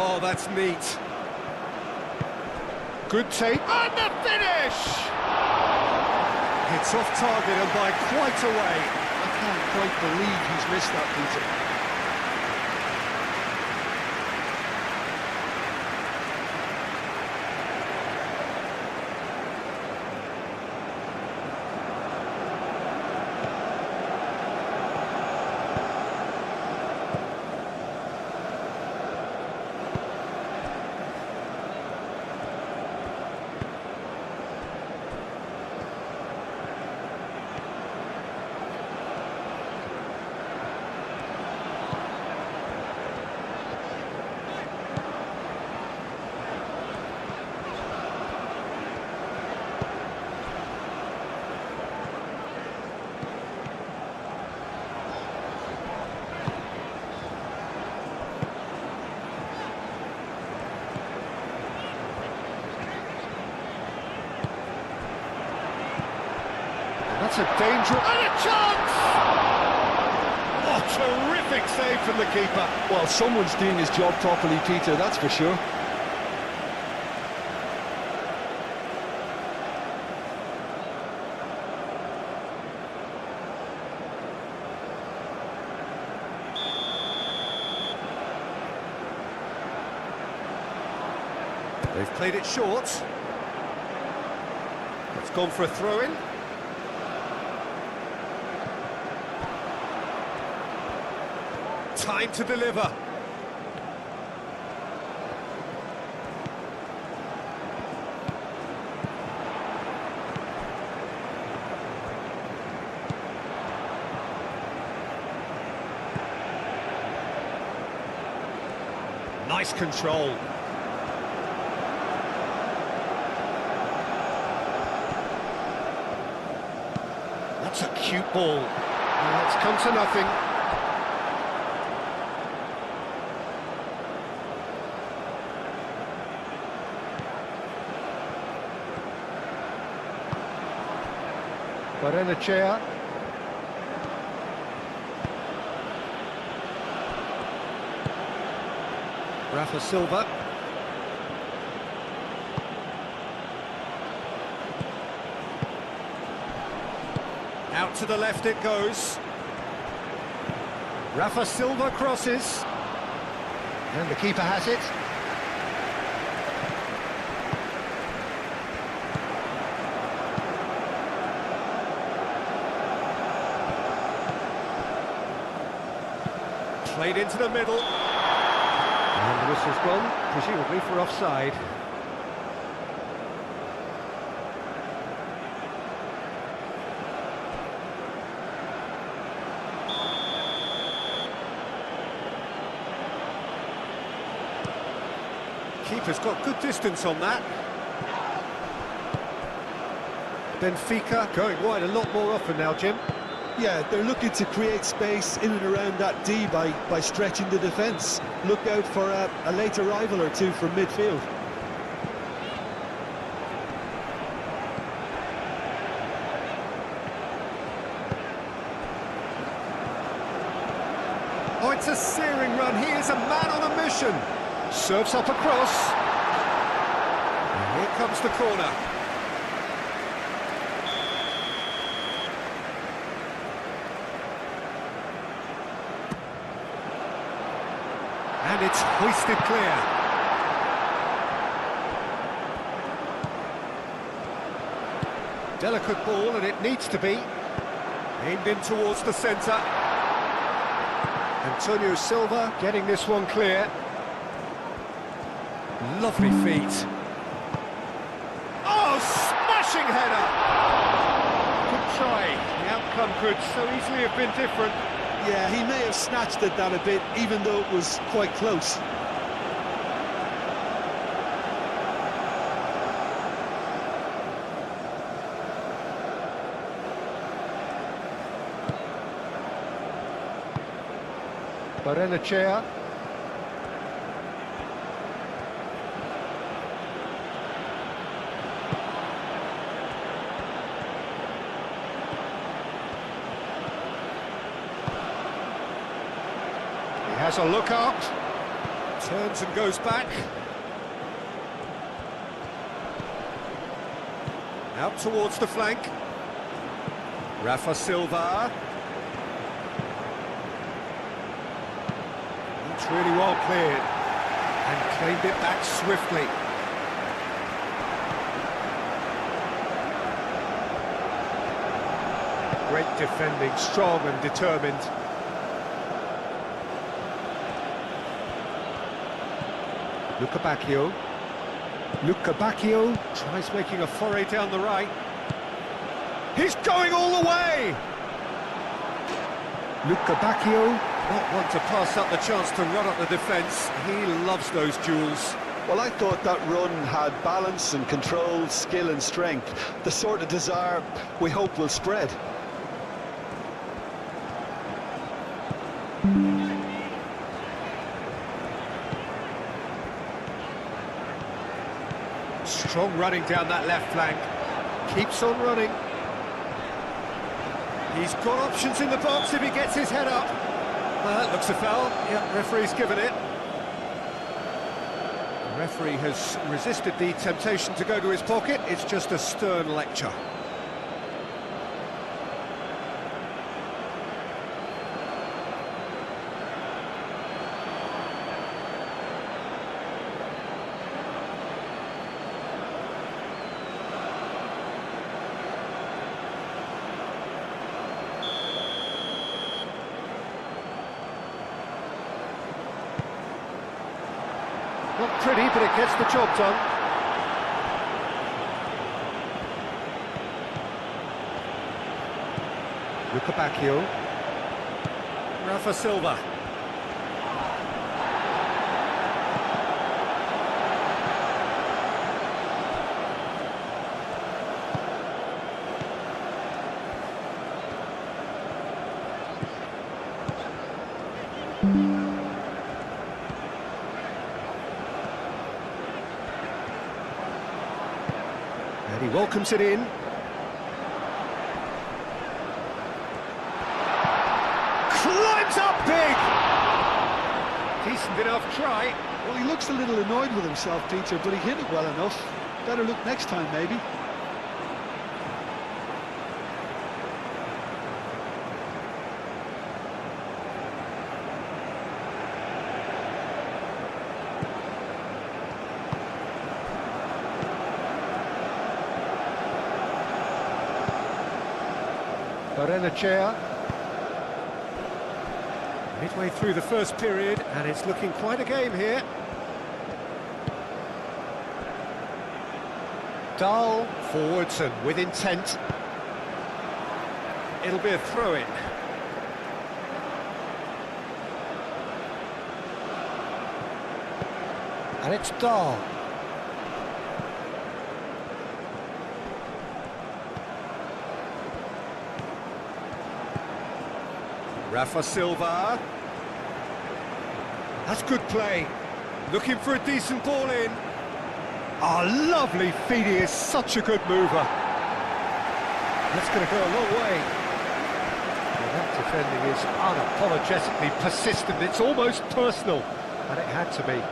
Oh, that's neat. Good take. And the finish! It's off target and by quite a way. I can't quite believe he's missed that, Peter. That's a dangerous... And a chance! Oh, terrific save from the keeper. Well, someone's doing his job properly, Peter, that's for sure. They've played it short. It's gone for a throw-in. Time to deliver. Nice control. That's a cute ball. It's come to nothing. Barrenechea. Rafa Silva. Out to the left it goes. Rafa Silva crosses. And the keeper has it. Played into the middle. And the whistle's gone, presumably for offside. Keeper's got good distance on that. Benfica going wide a lot more often now, Jim. Yeah, they're looking to create space in and around that D by stretching the defence. Look out for a late arrival or two from midfield. Oh, it's a searing run. He is a man on a mission. Serves up across. And here comes the corner. And it's hoisted clear. Delicate ball, and it needs to be. Aimed in towards the centre. Antonio Silva getting this one clear. Lovely feet. Oh, smashing header! Good try. The outcome could so easily have been different. Yeah, he may have snatched at that a bit, even though it was quite close. Barrenechea. Has a look up, turns and goes back. Out towards the flank. Rafa Silva. It's really well cleared and claimed it back swiftly. Great defending, strong and determined. Luca Bacchio tries making a foray down the right. He's going all the way! Luca Bacchio, not one to pass up the chance to run up the defence. He loves those duels. Well, I thought that run had balance and control, skill and strength. The sort of desire we hope will spread. Strong running down that left flank. Keeps on running. He's got options in the box if he gets his head up. That looks a foul. Yeah, referee's given it. The referee has resisted the temptation to go to his pocket. It's just a stern lecture. Not pretty, but it gets the job done. Luca Bacchio. Rafa Silva. And he welcomes it in. Climbs up big! Decent enough try. Well, he looks a little annoyed with himself, Peter, but he hit it well enough. Better look next time, maybe. Barrenechea. Midway through the first period, and it's looking quite a game here. Dahl forwards and with intent. It'll be a throw-in. And it's Dahl. Rafa Silva. That's good play. Looking for a decent ball in. Oh, lovely feed. He is such a good mover. That's going to go a long way. Well, that defending is unapologetically persistent. It's almost personal, and it had to be.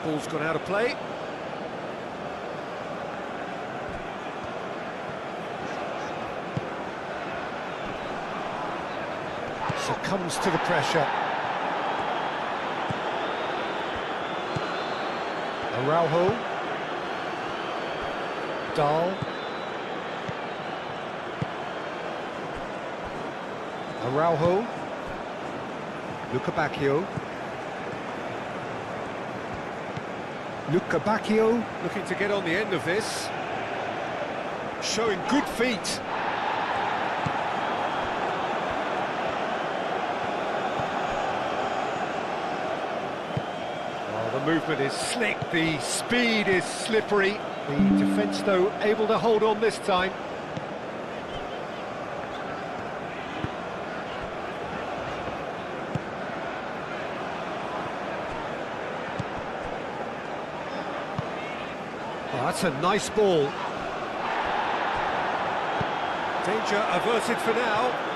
Ball's gone out of play. Succumbs to the pressure. Araujo. Dahl. Araujo. Luca Bacchio. Luca Bacchio looking to get on the end of this. Showing good feet. The movement is slick, the speed is slippery. The defence, though, able to hold on this time. Oh, that's a nice ball. Danger averted for now.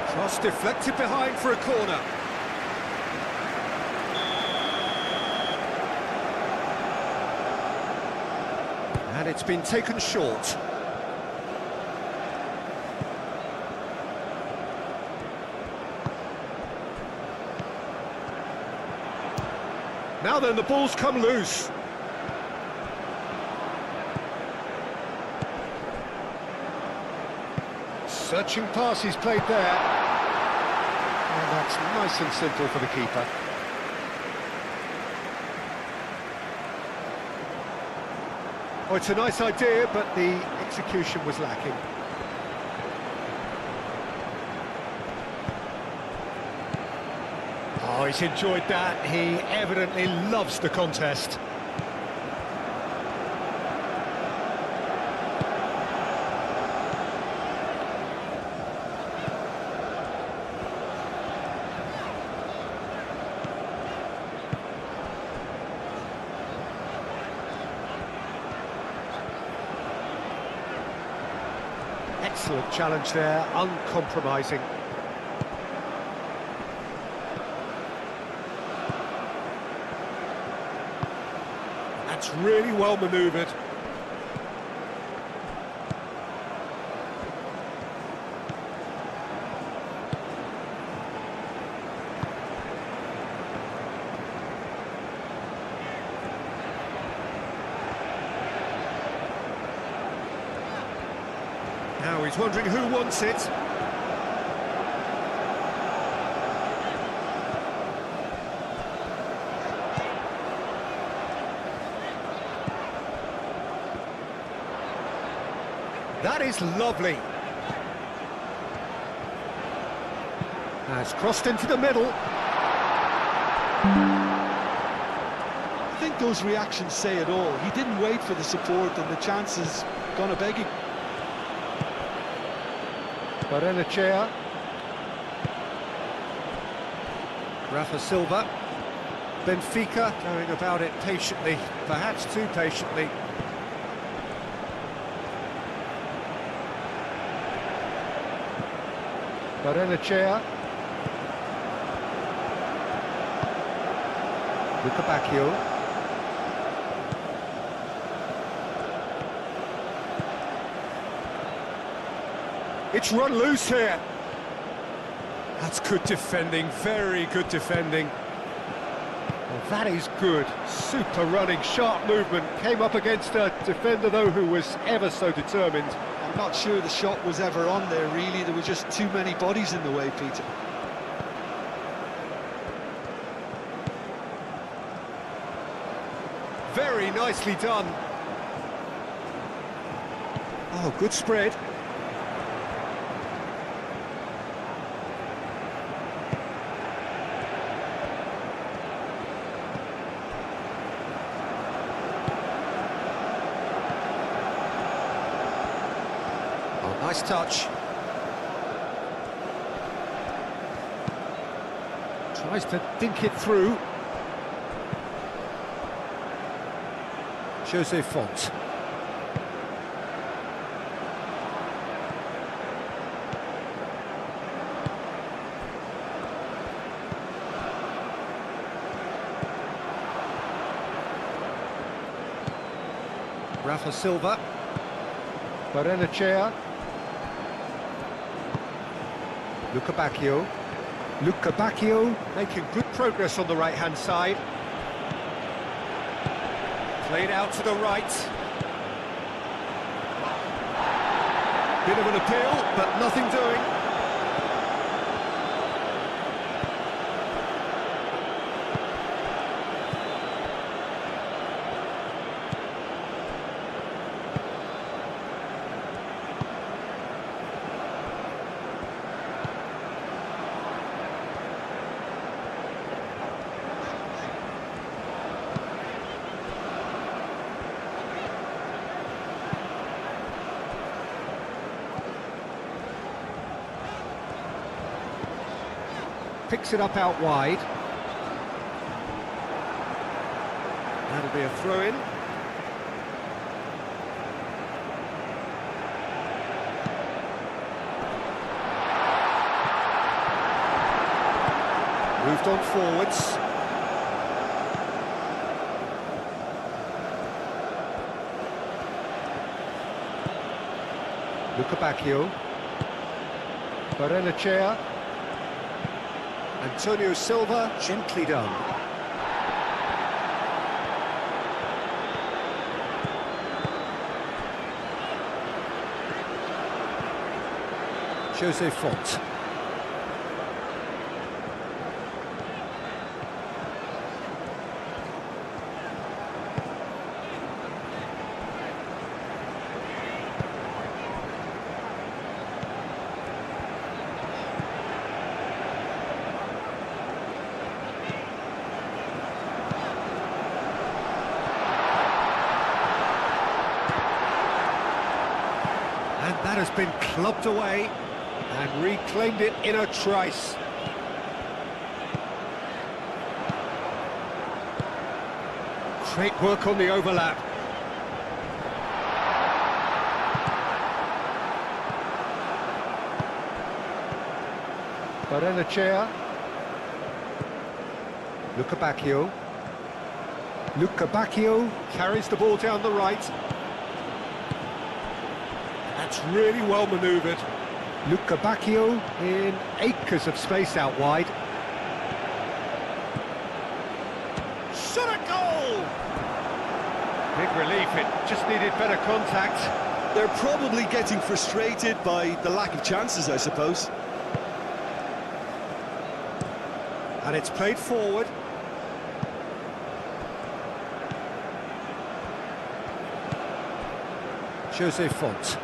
Cross deflected behind for a corner. And it's been taken short. Now then, the ball's come loose. Searching pass he's played there. And that's nice and simple for the keeper. Oh, it's a nice idea, but the execution was lacking. Oh, he's enjoyed that. He evidently loves the contest. Excellent challenge there, uncompromising. That's really well manoeuvred. Now he's wondering who wants it. That is lovely. Has crossed into the middle. I think those reactions say it all. He didn't wait for the support, and the chance has gone a begging. Barrenechea. Rafa Silva. Benfica going about it patiently, perhaps too patiently. Barrenechea. Luca Bacchio. It's run loose here. That's good defending, very good defending. Well, that is good. Super running, sharp movement. Came up against a defender, though, who was ever so determined. I'm not sure the shot was ever on there, really. There were just too many bodies in the way, Peter. Very nicely done. Oh, good spread. Oh, nice touch. Tries to dink it through. Jose Font. Rafa Silva. Barrenechea. Luca Bacchio. Luca Bacchio making good progress on the right-hand side. Played out to the right. Bit of an appeal, but nothing doing. Picks it up out wide. That'll be a throw-in. Moved on forwards. Luca Bacchio. Barrenechea. Antonio Silva, gently done. Jose Font. And that has been clubbed away and reclaimed it in a trice. Great work on the overlap. Barrenechea. Luca Bacchio. Luca Bacchio carries the ball down the right. That's really well manoeuvred. Luca Bacchio in acres of space out wide. Shot a goal! Big relief, it just needed better contact. They're probably getting frustrated by the lack of chances, I suppose. And it's played forward. Jose Font.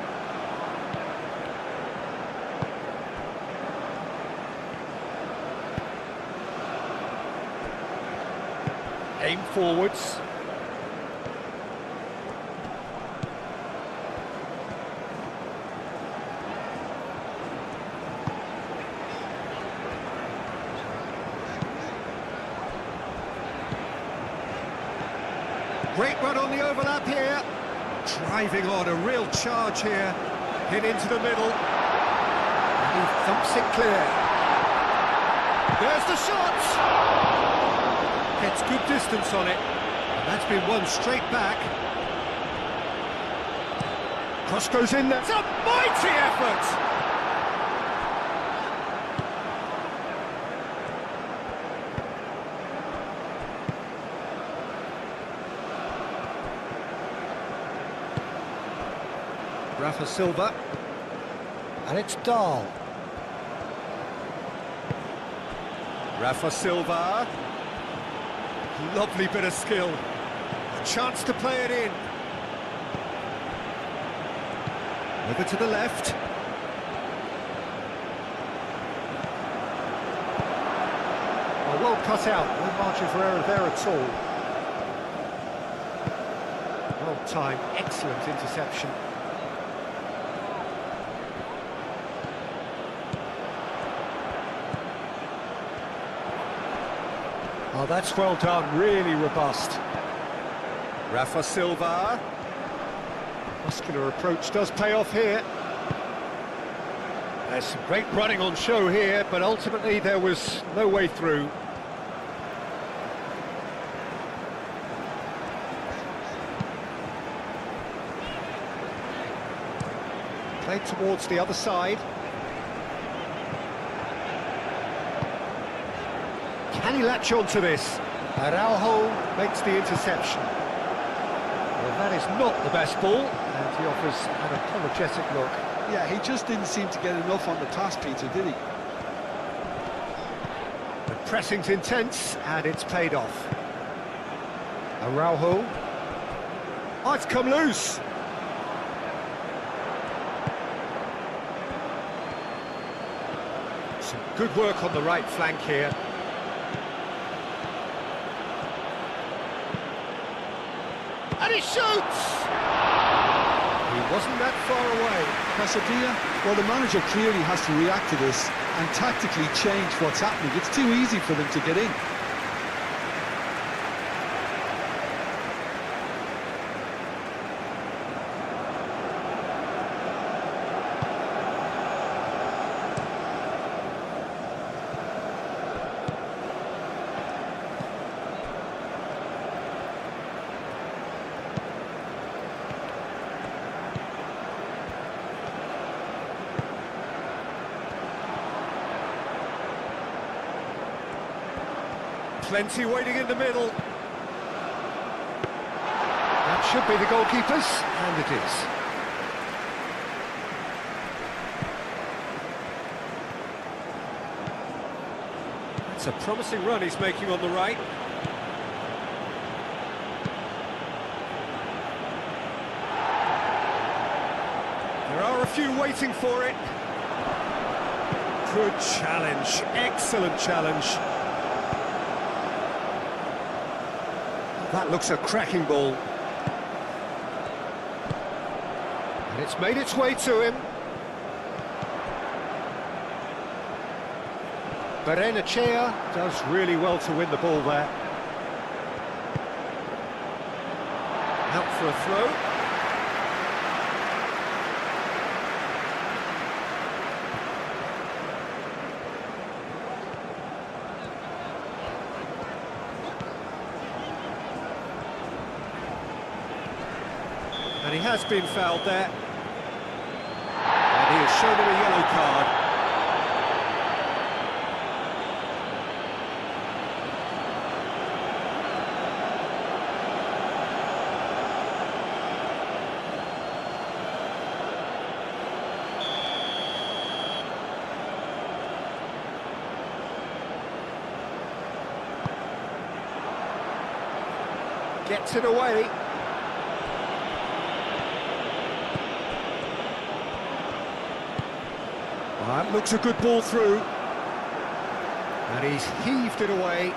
Aim forwards. Great run on the overlap here. Driving on, a real charge here. Hit into the middle. And he thumps it clear. There's the shot! Gets good distance on it. And that's been won straight back. Cross goes in there. It's a mighty effort! Rafa Silva, and it's Dahl. Rafa Silva, lovely bit of skill, a chance to play it in. Over to the left. Oh, well cut out, no margin for error there at all. Well timed, excellent interception. Oh, that's well done, really robust. Rafa Silva. Muscular approach does pay off here. There's some great running on show here, but ultimately there was no way through. Played towards the other side. Can he latch on to this? Araujo makes the interception. Well, that is not the best ball, and he offers an apologetic look. Yeah, he just didn't seem to get enough on the pass, Peter, did he? The pressing's intense, and it's paid off. Araujo. Oh, it's come loose. Some good work on the right flank here. And he shoots! He wasn't that far away. Casa Pia, well, the manager clearly has to react to this and tactically change what's happening. It's too easy for them to get in. Plenty waiting in the middle. That should be the goalkeeper's, and it is. That's a promising run he's making on the right. There are a few waiting for it. Good challenge, excellent challenge. That looks a cracking ball. And it's made its way to him. Barrenechea does really well to win the ball there. Out for a throw. And he has been fouled there. And he has shown him a yellow card. Gets it away. That looks a good ball through. And he's heaved it away.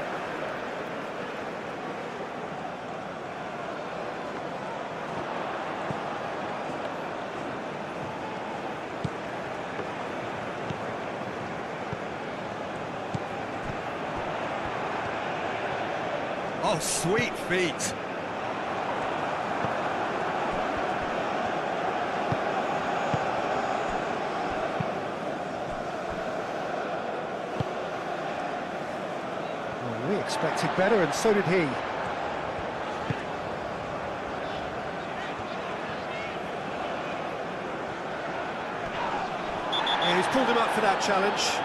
Oh, sweet feet. Well, we expected better, and so did he. And he's pulled him up for that challenge.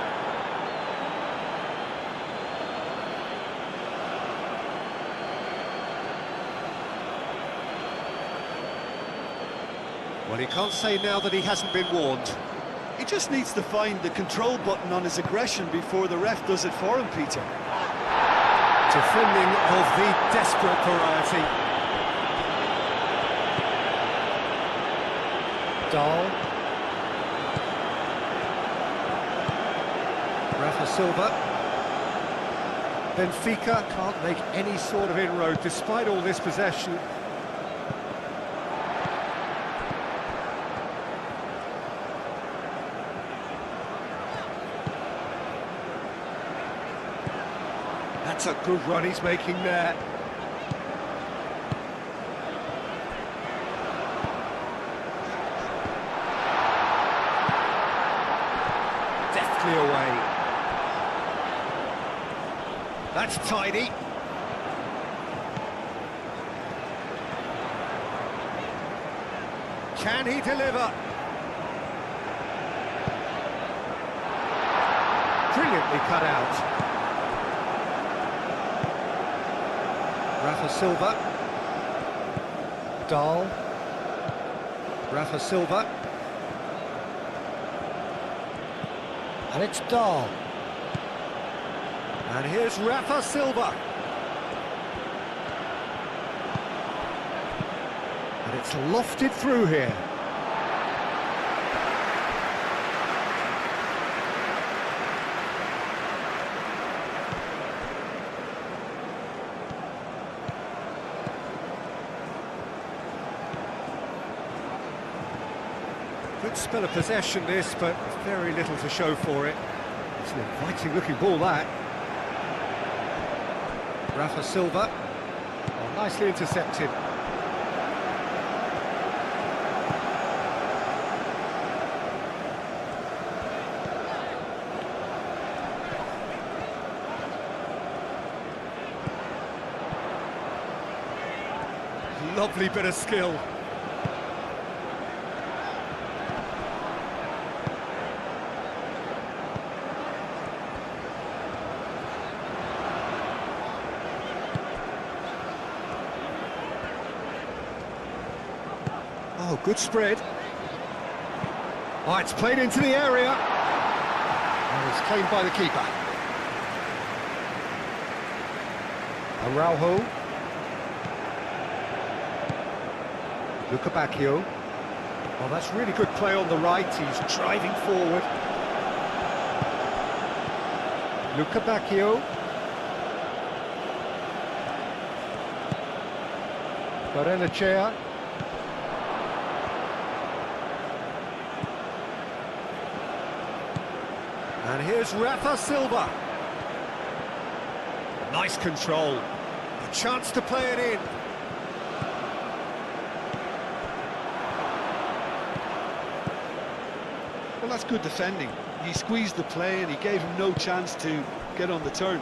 Well, he can't say now that he hasn't been warned. He just needs to find the control button on his aggression before the ref does it for him, Peter. Defending of the desperate variety. Dahl. Rafa Silva. Benfica can't make any sort of inroad despite all this possession. That's a good run he's making there. Deftly away. That's tidy. Can he deliver? Brilliantly cut out. Rafa Silva. Dahl. Rafa Silva. And it's Dahl. And here's Rafa Silva. And it's lofted through here. Good spell of possession this, but very little to show for it. It's an inviting looking ball, that. Rafa Silva. Oh, nicely intercepted. Lovely bit of skill. Oh, good spread. Oh, it's played into the area. And it's claimed by the keeper. Araujo. Luca Bacchio. Oh, that's really good play on the right. He's driving forward. Luca Bacchio. Barrenechea. And here's Rafa Silva. Nice control. A chance to play it in. Well, that's good defending. He squeezed the play and he gave him no chance to get on the turn.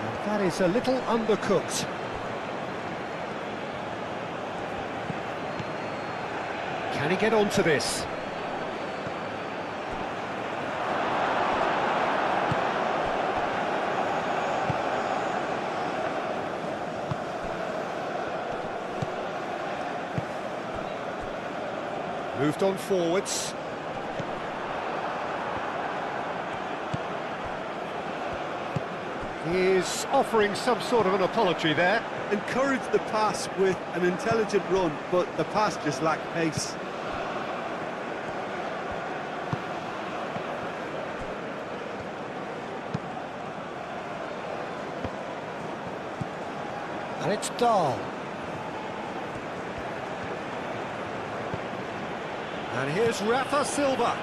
And that is a little undercooked. Can he get onto this? Moved on forwards. He is offering some sort of an apology there. Encouraged the pass with an intelligent run, but the pass just lacked pace. And it's Dahl. And here's Rafa Silva.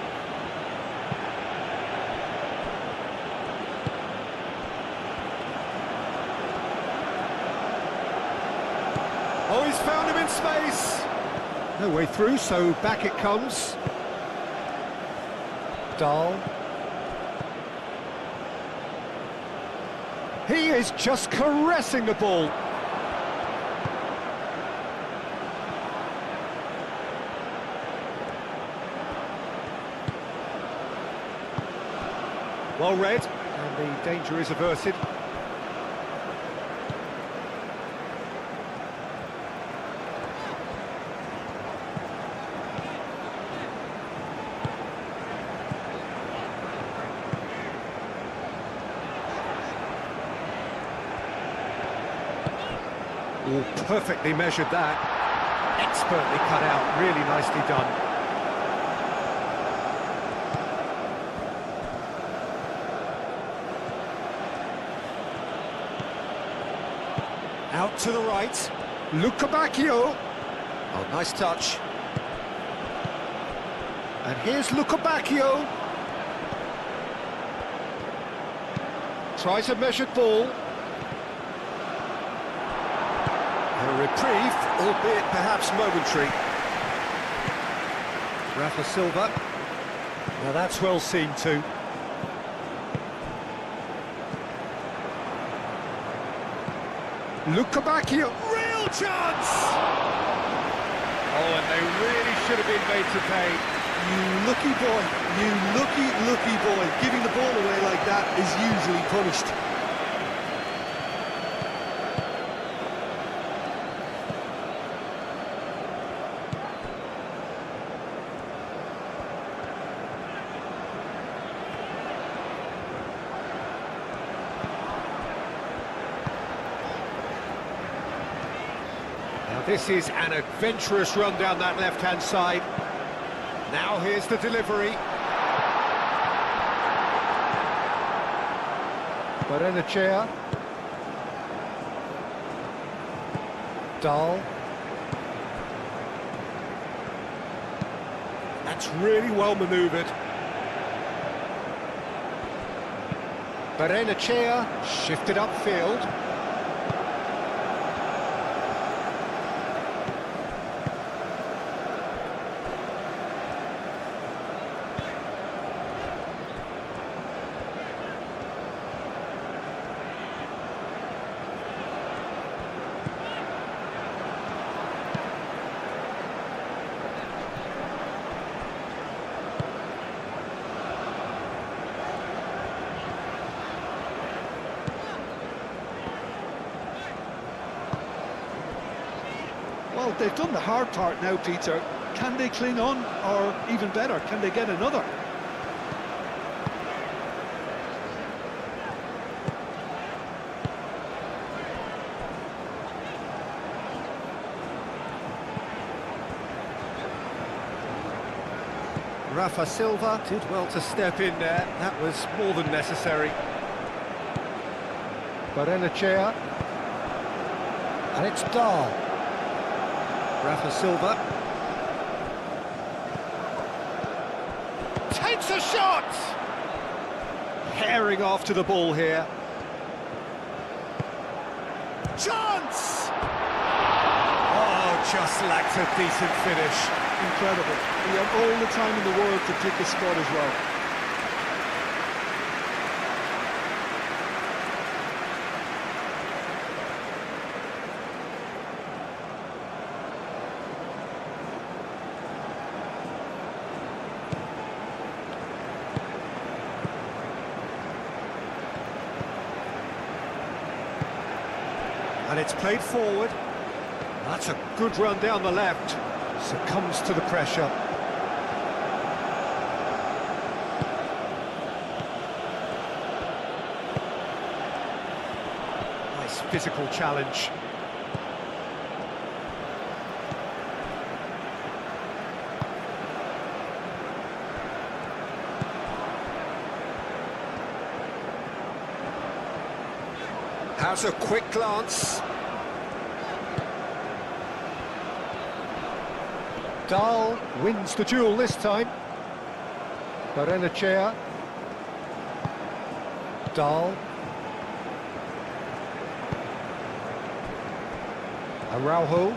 Oh, he's found him in space. No way through, so back it comes. Dahl. He is just caressing the ball. Well read, and the danger is averted. Oh, perfectly measured that. Expertly cut out, really nicely done. Out to the right, Luca Bacchio. Oh, nice touch. And here's Luca Bacchio. Tries a measured ball. A reprieve, albeit perhaps momentary. Rafa Silva. Now that's well seen too. Luca Bacchio, real chance! Oh, and they really should have been made to pay. You lucky boy, you lucky boy. Giving the ball away like that is usually punished. Now this is an adventurous run down that left-hand side. Now here's the delivery. Barrenechea. Dahl. That's really well manoeuvred. Barrenechea shifted upfield. Well, they've done the hard part now, Peter. Can they cling on, or even better, can they get another? Rafa Silva did well to step in there. That was more than necessary. Barrenechea. And it's Dahl. Rafa Silva. Takes a shot! Herring after the ball here. Chance! Oh, just lacked a decent finish. Incredible. He had all the time in the world to pick a spot as well. it's played forward. That's a good run down the left. Succumbs to the pressure. Nice physical challenge. Has a quick glance. Dahl wins the duel this time. Barrenechea. Dahl. Araujo.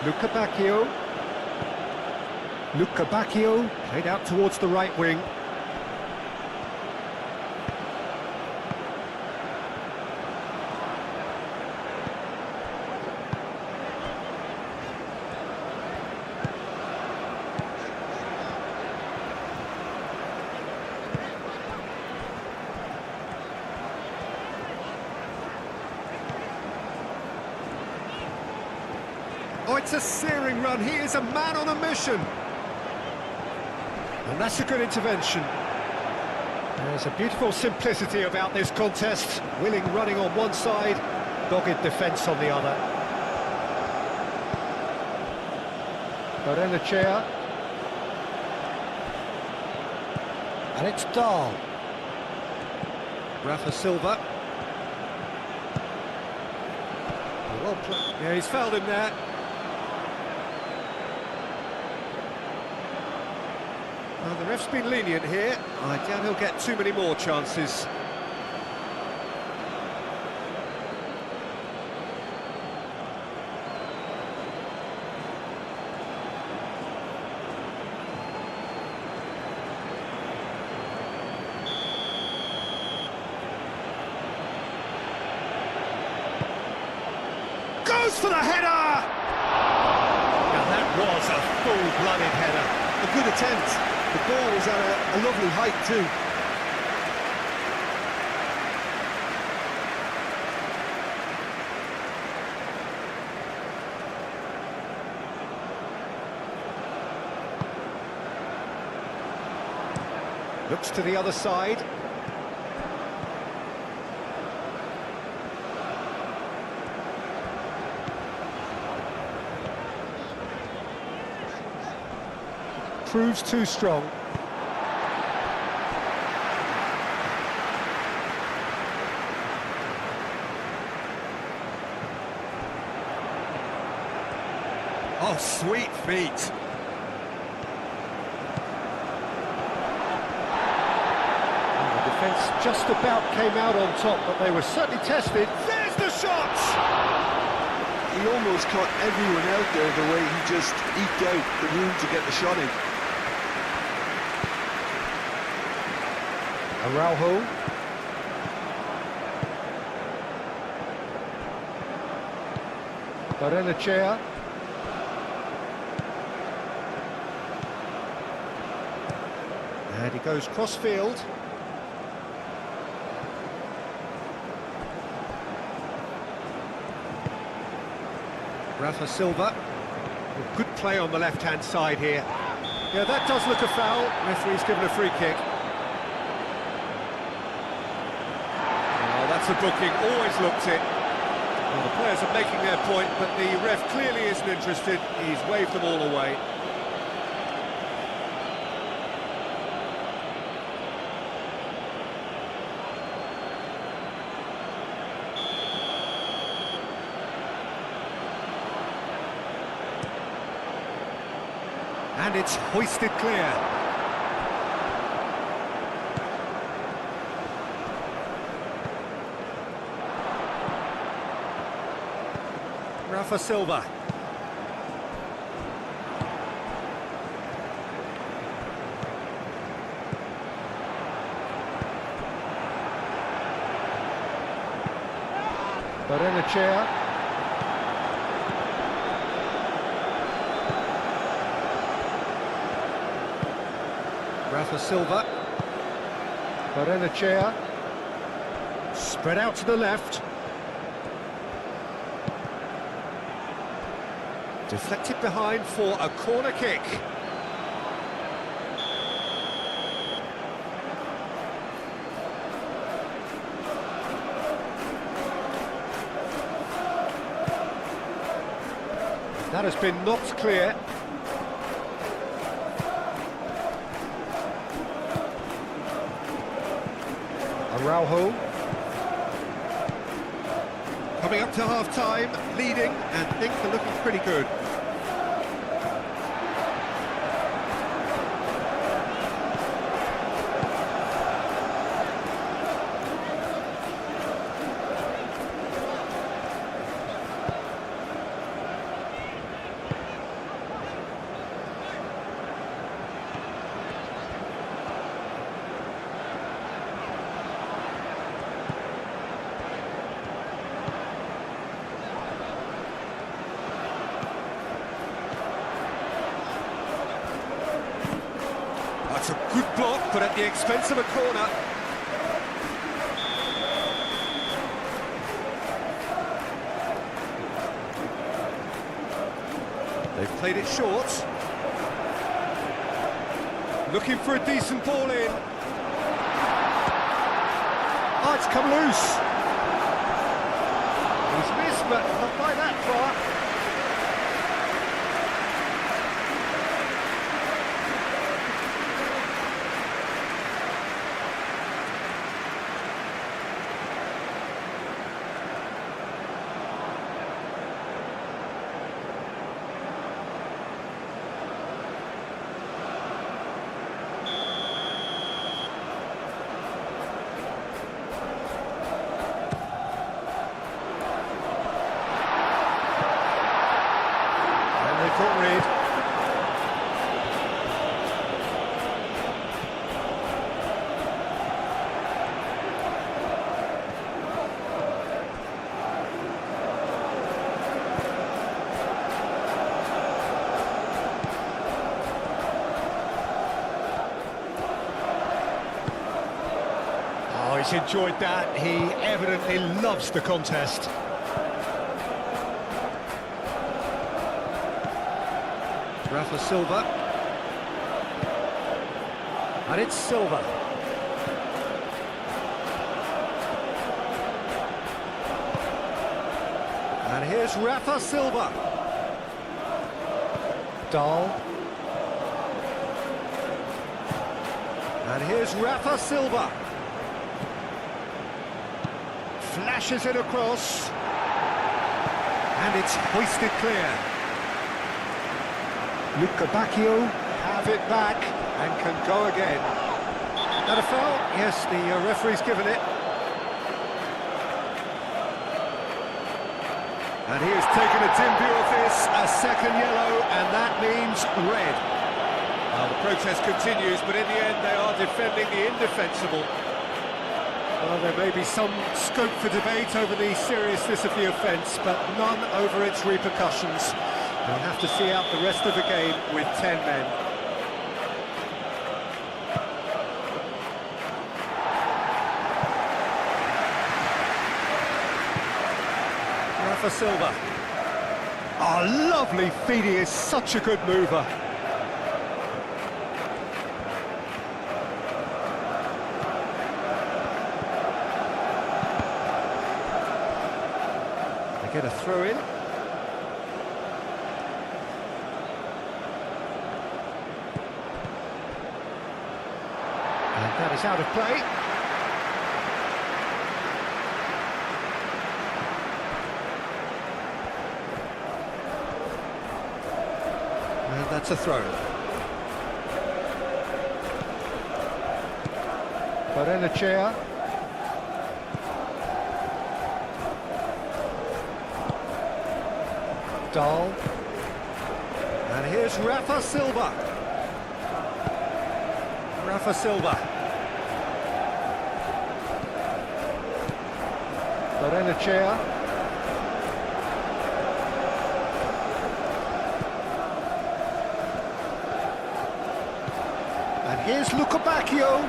Luca Bacchio. Luca Bacchio played out towards the right wing. Oh, it's a searing run. He is a man on a mission. And that's a good intervention. There's a beautiful simplicity about this contest. Willing running on one side, dogged defence on the other. Barrenechea. And it's Dahl. Rafa Silva. Well played. Yeah, he's fouled him there. Well, the ref's been lenient here. I doubt he'll get too many more chances. Goes for the header! Now that was a full-blooded header. A good attempt. The ball was at a lovely height too. Looks to the other side. Proves too strong. Oh, sweet feet. And the defence just about came out on top, but they were certainly tested. There's the shot! He almost caught everyone out there the way he just eked out the room to get the shot in. Araujo. Barrenechea. And he goes cross-field. Rafa Silva. Good play on the left-hand side here. Yeah, that does look a foul. Referee's given a free kick. That's a booking, always looked it. Well, the players are making their point, but the ref clearly isn't interested. He's waved them all away. And it's hoisted clear. Rafa Silva. Barrenechea. Rafa Silva. Barrenechea. Spread out to the left. Deflected behind for a corner kick. That has been knocked clear. Araujo. Coming up to half-time, leading, and things are looking pretty good. That's a good block, but at the expense of a corner. They've played it short. Looking for a decent ball in. Oh, it's come loose. He's missed, but not by that far. Got rid. Oh, he's enjoyed that. He evidently loves the contest. Rafa Silva. And it's Silva. And here's Rafa Silva. Dahl. And here's Rafa Silva. Flashes it across. And it's hoisted clear. Luca Bacchio have it back and can go again. That a foul? Yes, the referee's given it. And he has taken a dim view of this, a second yellow, and that means red. Well, the protest continues, but in the end they are defending the indefensible. Well, there may be some scope for debate over the seriousness of the offence, but none over its repercussions. They'll have to see out the rest of the game with 10 men. Rafa Silva. Oh, lovely feed, he is such a good mover. They get a throw in. That is out of play. And that's a throw. Barrenechea. Dahl. And here's Rafa Silva. Rafa Silva. Barrenechea. And Here's Lukabakio.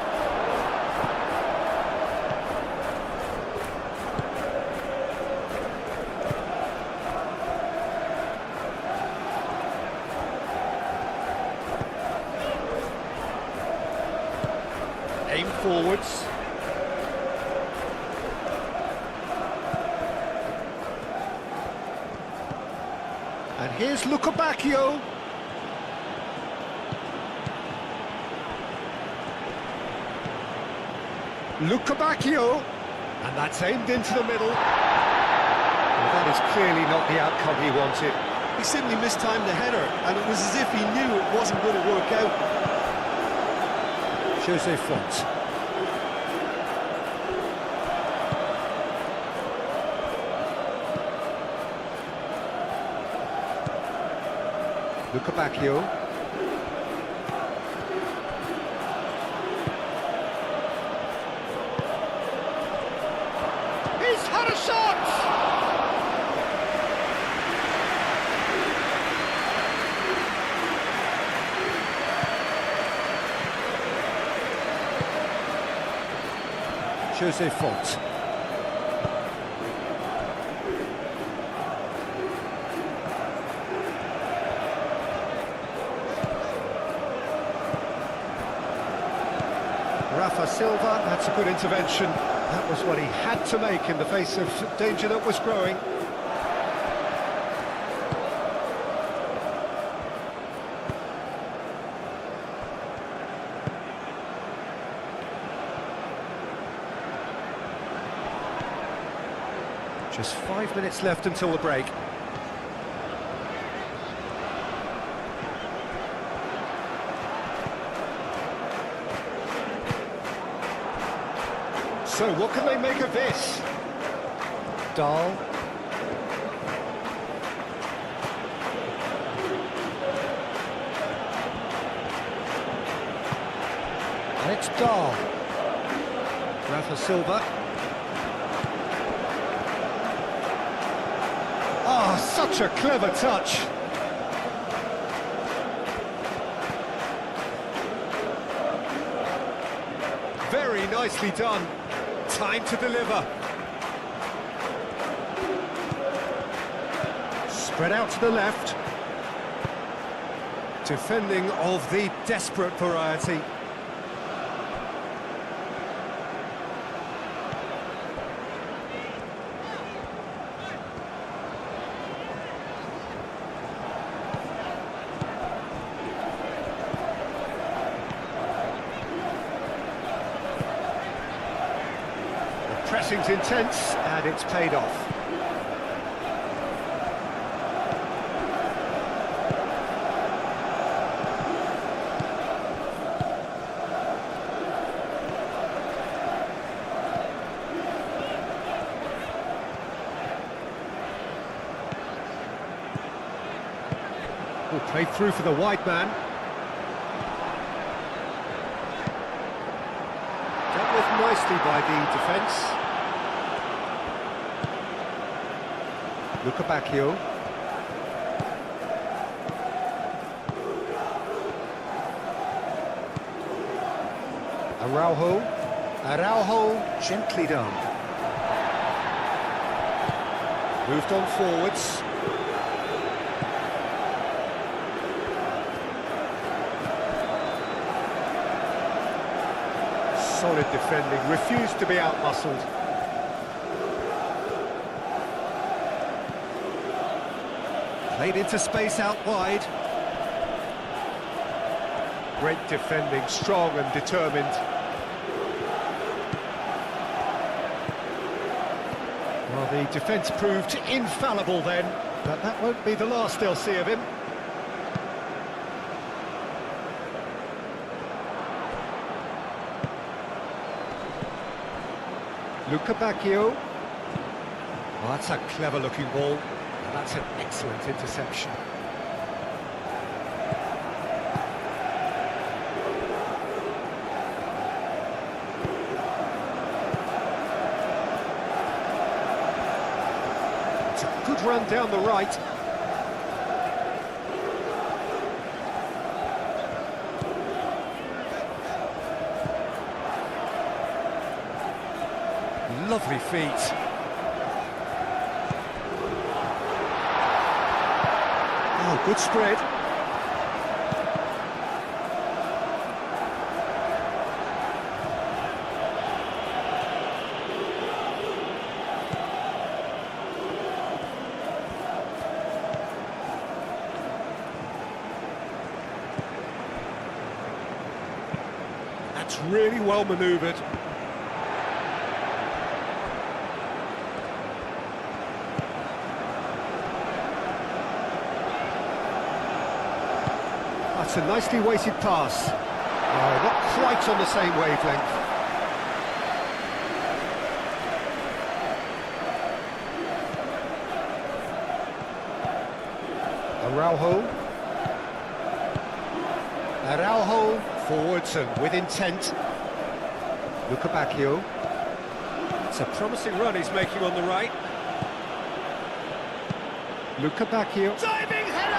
Aim forwards. And here's Lukabakio. Lukabakio. And that's aimed into the middle. Well, that is clearly not the outcome he wanted. He simply mistimed the header, and it was as if he knew it wasn't going to work out. Jose Font. Lukabakio. He's had a shot! Jose Font. Rafa Silva, that's a good intervention. That was what he had to make in the face of danger that was growing. Just 5 minutes left until the break. So, what can they make of this? Dahl. And it's Dahl. Rafa Silva. Ah, such a clever touch. Very nicely done. Time to deliver. Spread out to the left. Defending of the desperate variety. Pressing's intense, and it's paid off. Will play through for the wide man. Dealt with nicely by the defence. Lukabakio. Araujo, gently done. Moved on forwards. Solid defending, refused to be out-muscled. Played into space out wide. Great defending, strong and determined. Well, the defence proved infallible then, but that won't be the last they'll see of him. Lukabakio. Oh, that's a clever-looking ball. That's an excellent interception. It's a good run down the right. Lovely feet. Oh, good spread. That's really well manoeuvred. That's a nicely weighted pass. Oh, not quite on the same wavelength. Araujo forwards and with intent. Bacchio. It's a promising run he's making on the right. Bacchio. Diving header!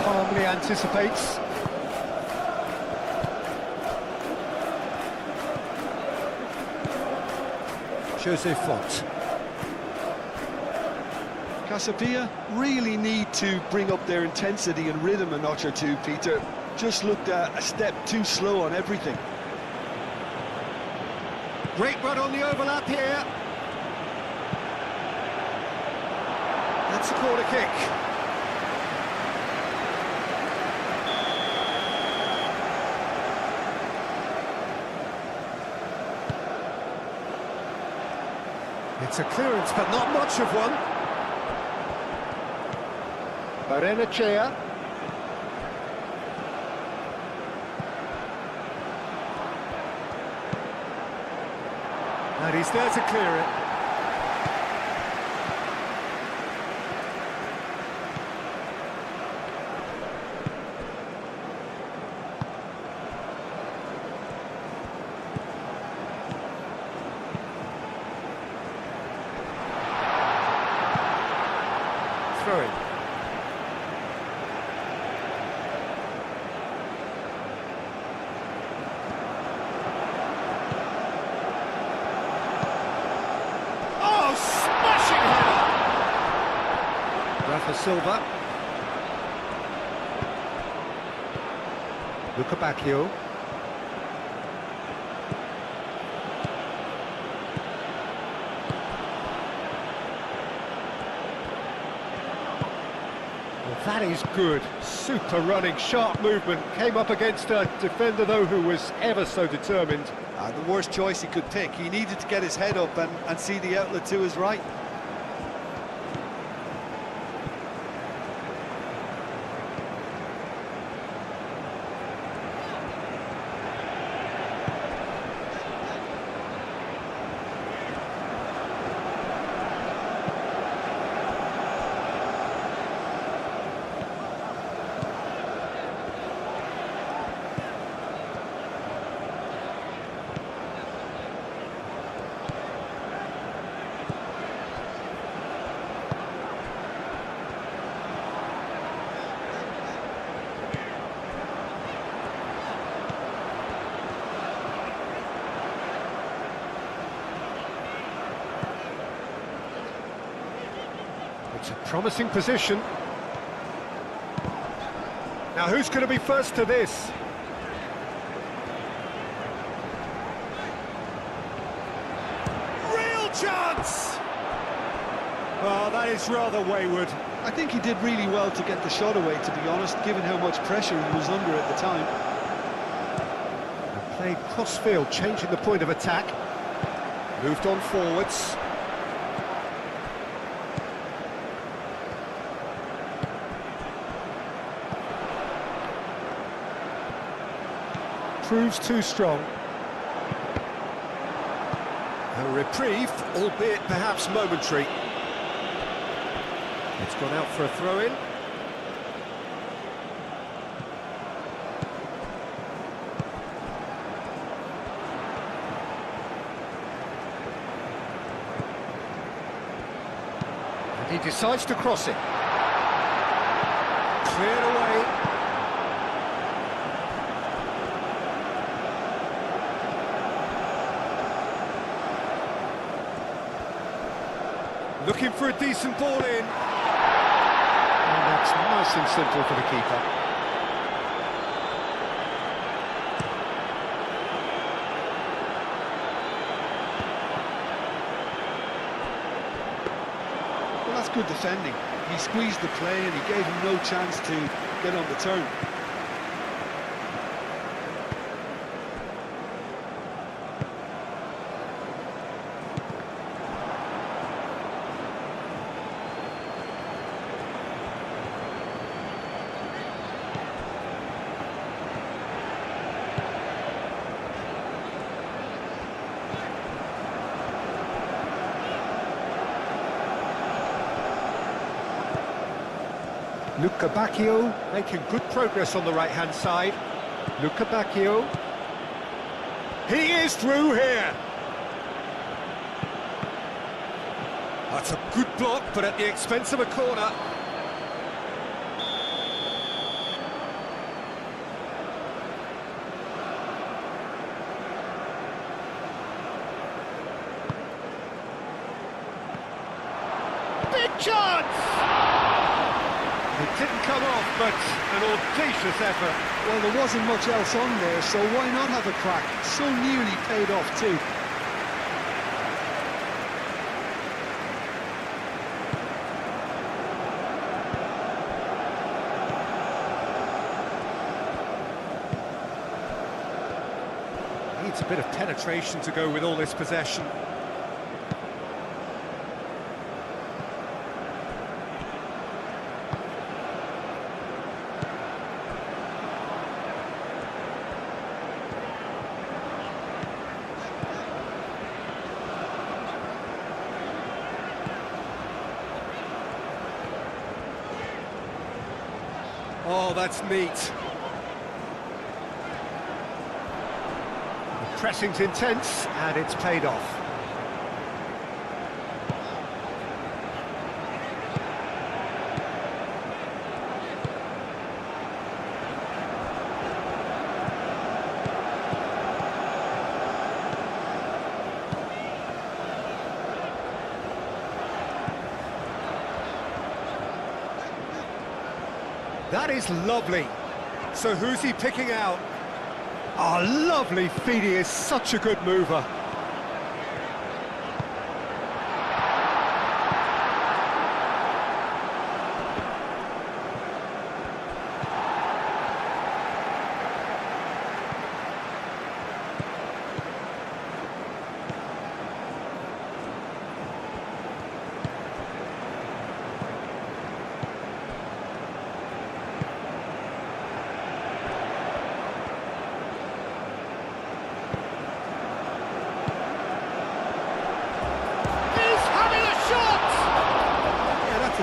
Calmly anticipates. Jose Font. Casa Pia really need to bring up their intensity and rhythm a notch or two, Peter. Just looked a step too slow on everything. Great run on the overlap here. That's a corner kick. It's a clearance, but not much of one. Barrenechea. And he's there to clear it. Throw-in. Oh, smashing header! Rafa Silva. Bacchio. That is good. Super running, sharp movement. Came up against a defender, though, who was ever so determined. The worst choice he could pick. He needed to get his head up and see the outlet to his right. It's a promising position. Now, who's going to be first to this? Real chance! Oh, that is rather wayward. I think he did really well to get the shot away, to be honest, given how much pressure he was under at the time. Played cross-field, changing the point of attack. Moved on forwards. Proves too strong. A reprieve, albeit perhaps momentary. It's gone out for a throw-in. He decides to cross it. Cleared away. Looking for a decent ball in. And that's nice and simple for the keeper. Well, that's good defending. He squeezed the play and he gave him no chance to get on the turn. Luca Bacchio making good progress on the right-hand side. Luca Bacchio. He is through here. That's a good block, but at the expense of a corner. Big chance! It didn't come off, but an audacious effort. Well, there wasn't much else on there, so why not have a crack? So nearly paid off too. Needs a bit of penetration to go with all this possession. Oh, that's neat. The pressing's intense, and it's paid off. That is lovely. So who's he picking out? Oh, lovely feed. He is such a good mover.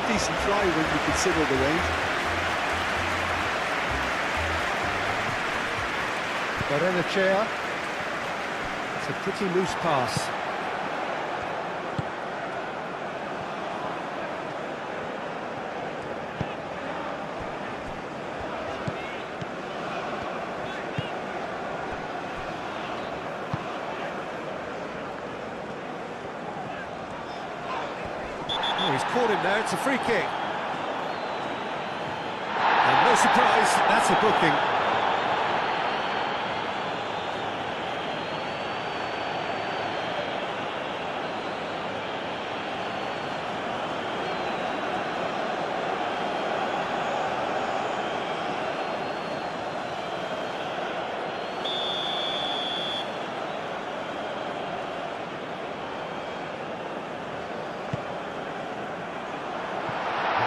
Decent try when you consider the range. Barrenechea. It's a pretty loose pass. Oh, he's caught him there, it's a free kick. And no surprise, that's a booking.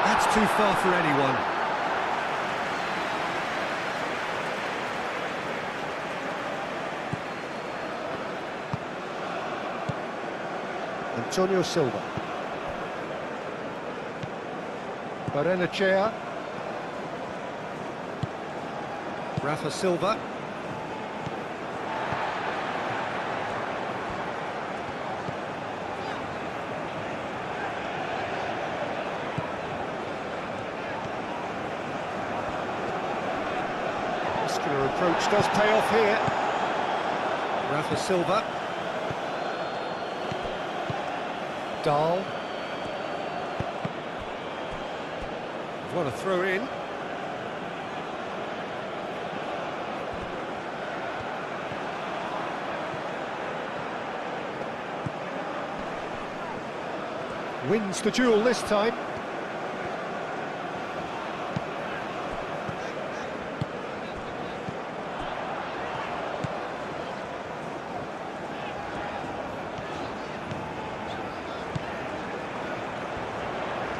That's too far for anyone. Antonio Silva. Barrenechea. Rafa Silva. approach does pay off here. Rafa Silva. Dahl. What a throw in. Wins the duel this time.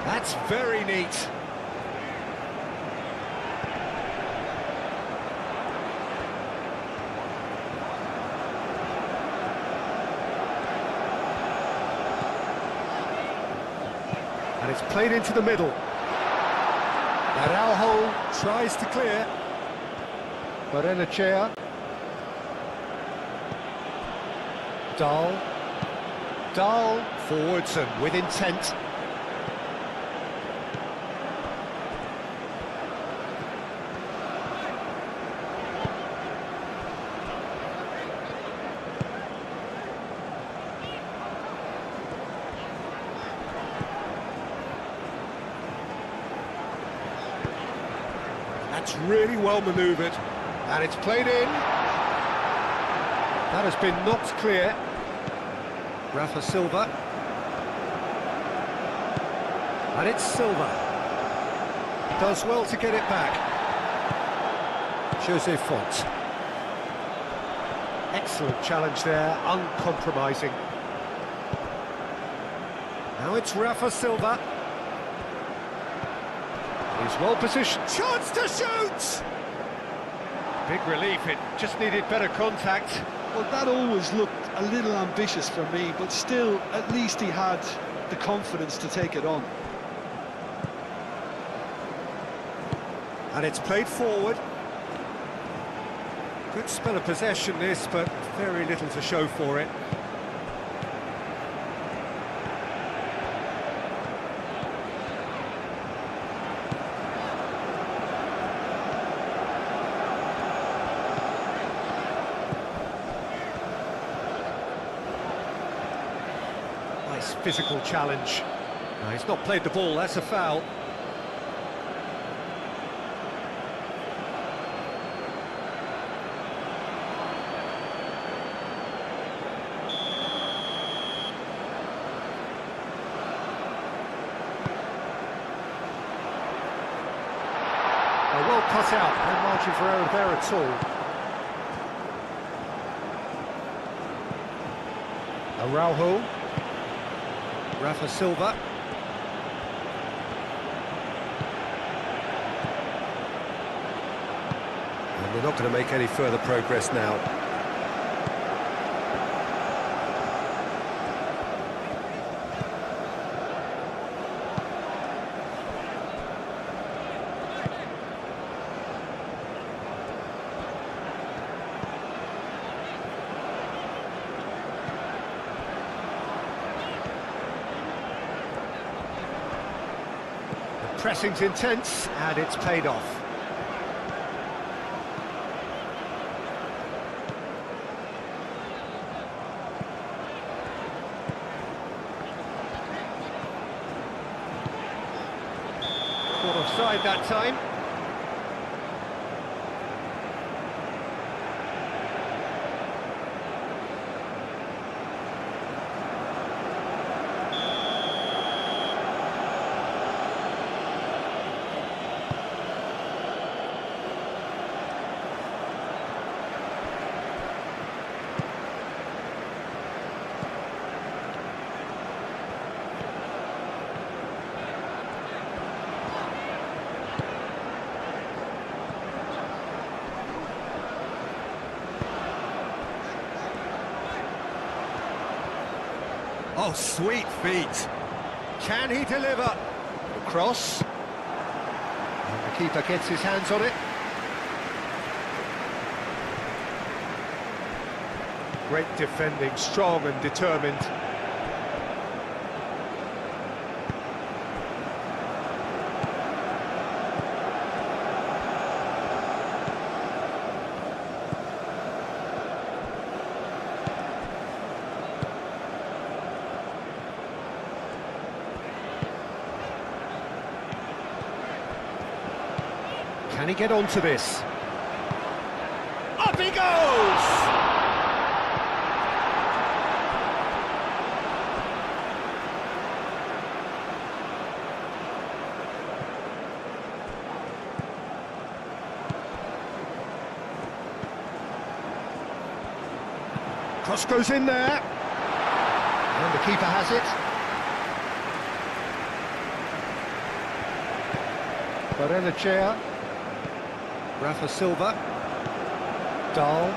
That's very neat. And it's played into the middle. Araujo tries to clear. Barrenechea. Dahl. Dahl forwards and with intent. That's really well manoeuvred, and it's played in. That has been knocked clear. Rafa Silva. And it's Silva. Does well to get it back. Jose Font. Excellent challenge there, uncompromising. Now it's Rafa Silva. He's well positioned. Chance to shoot! Big relief, it just needed better contact. Well, that always looked a little ambitious for me, but still, at least he had the confidence to take it on. And it's played forward. Good spell of possession this, but very little to show for it. Nice physical challenge. No, he's not played the ball, that's a foul. Well cut out, no margin for error there at all. Araujo. Rafa Silva. And they're not going to make any further progress now. Pressing's intense, and it's paid off. Caught offside that time. Oh, sweet feet. Can he deliver? The cross. And the keeper gets his hands on it. Great defending, strong and determined. Can he get onto this? Up he goes! Cross goes in there. And the keeper has it. Barrenechea. Rafa Silva. Dahl.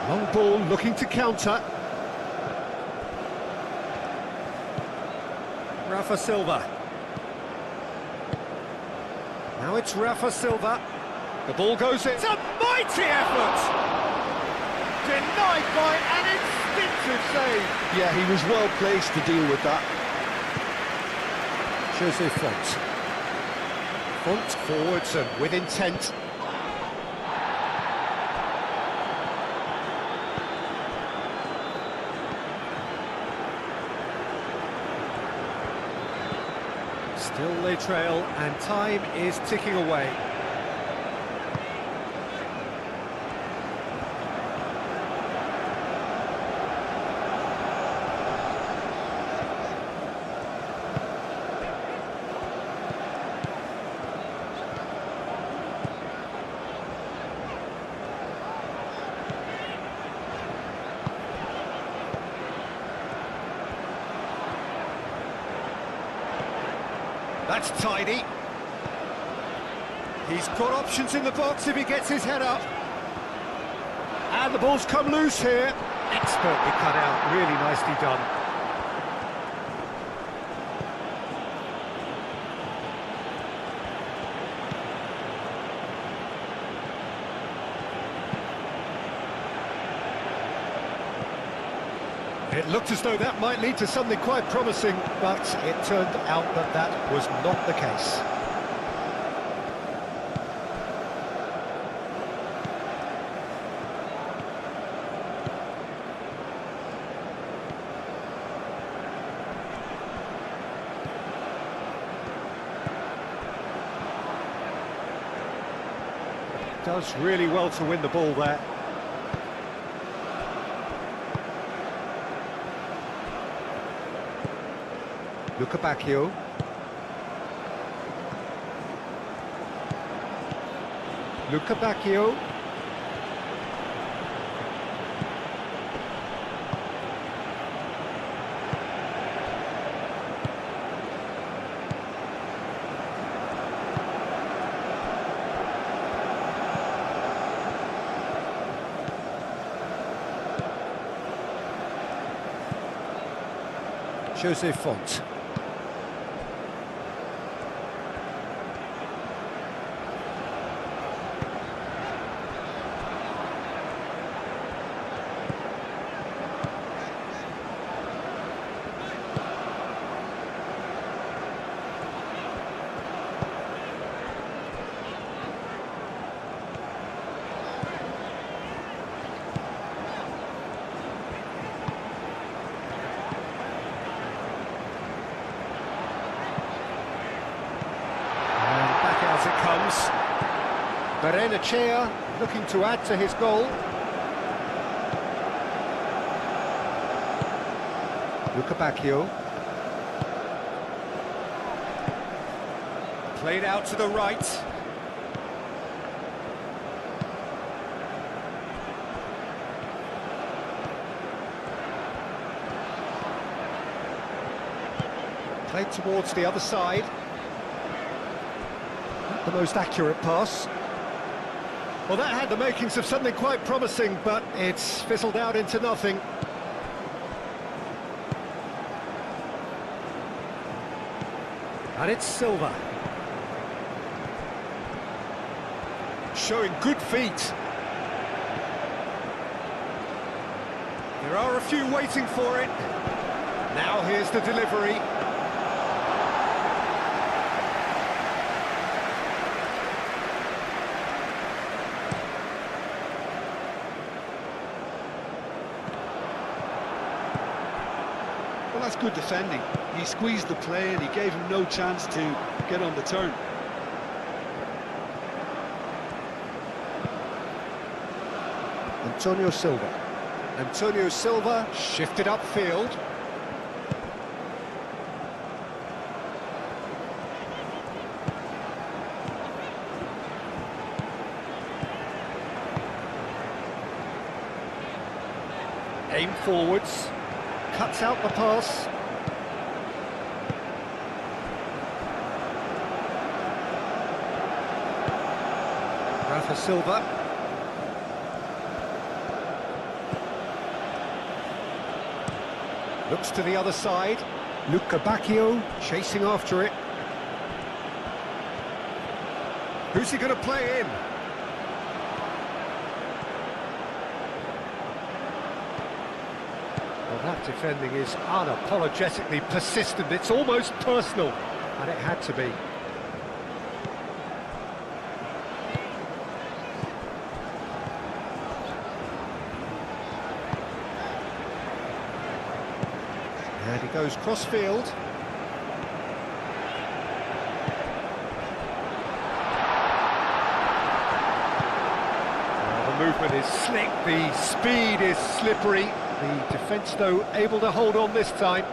Long ball looking to counter. Rafa Silva. Now it's Rafa Silva. The ball goes in. It's a mighty effort! Denied by an instinctive save. Yeah, he was well placed to deal with that. Jose Font. Font forwards and with intent. Still they trail and time is ticking away. That's tidy. He's got options in the box if he gets his head up. And the ball's come loose here. Expertly cut out, really nicely done. It looked as though that might lead to something quite promising, but it turned out that that was not the case. Does really well to win the ball there. Luca Bacchio. Luca Bacchio. Jose Font. As it comes, Barrenechea looking to add to his goal. Luca Bacchio. Played out to the right. Played towards the other side. The most accurate pass. Well, that had the makings of something quite promising, but it's fizzled out into nothing. And it's Silva. Showing good feet. There are a few waiting for it. Now here's the delivery. Well, that's good defending. He squeezed the play and he gave him no chance to get on the turn. Antonio Silva. Antonio Silva shifted upfield. Aim forwards, cuts out the pass. Rafa Silva. Looks to the other side. Luca Bacchio chasing after it. Who's he going to play in? Well, that defending is unapologetically persistent. It's almost personal, and it had to be. And he goes cross-field. The movement is slick, the speed is slippery. The defence, though, able to hold on this time.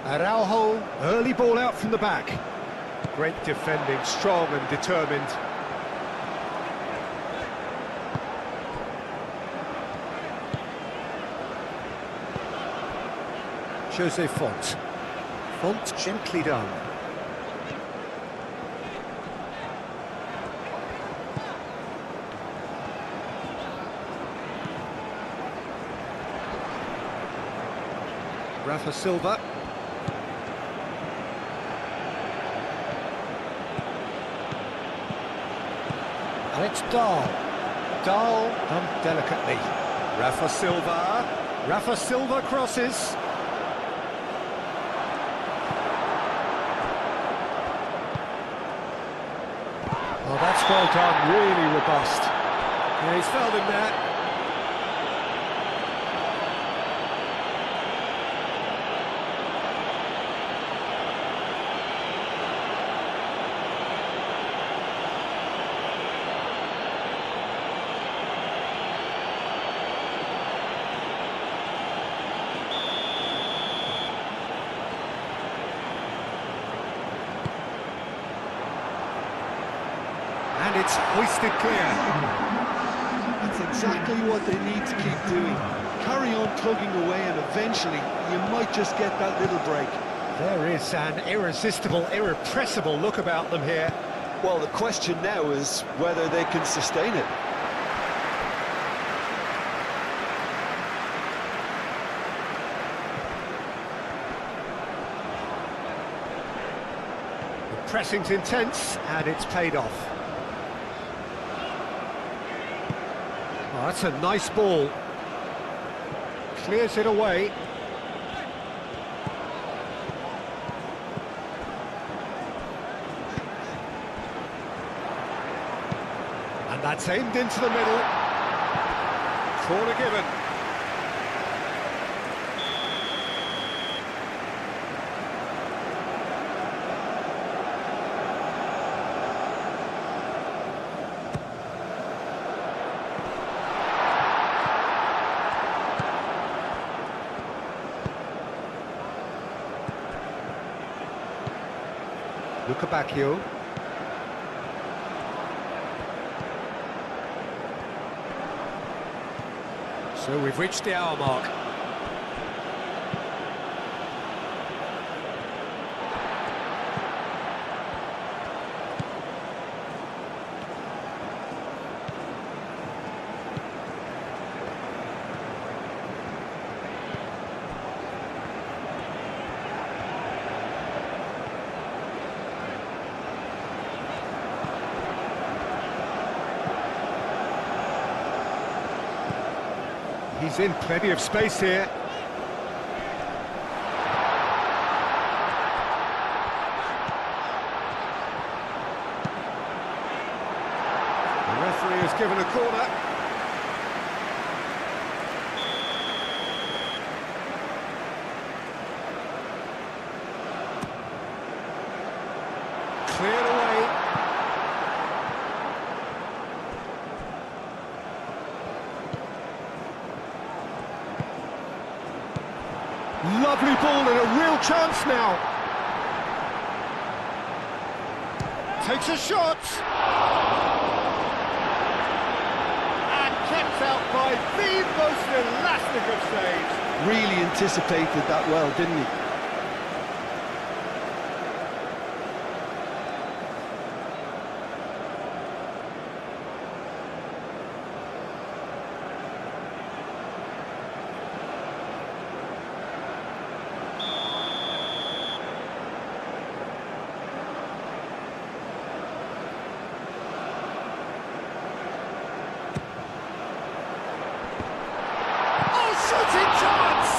Araujo, early ball out from the back. Great defending, strong and determined. Jose Font. Font gently done. Rafa Silva. And it's Dahl. Dahl done delicately. Rafa Silva. Rafa Silva crosses. Oh, that's well done, really robust. Yeah, he's fouled him there. And it's hoisted clear. That's exactly what they need to keep doing. Carry on plugging away, and eventually you might just get that little break. There is an irresistible, irrepressible look about them here. Well, the question now is whether they can sustain it. The pressing's intense, and it's paid off. Oh, that's a nice ball. Clears it away. And that's aimed into the middle. Corner given. Luca Bacchio. So we've reached the hour mark. He's in plenty of space here. The referee has given a corner. Cleared away. Lovely ball and a real chance now. Takes a shot. And kept out by the most elastic of saves. Really anticipated that well, didn't he? Shooting chance!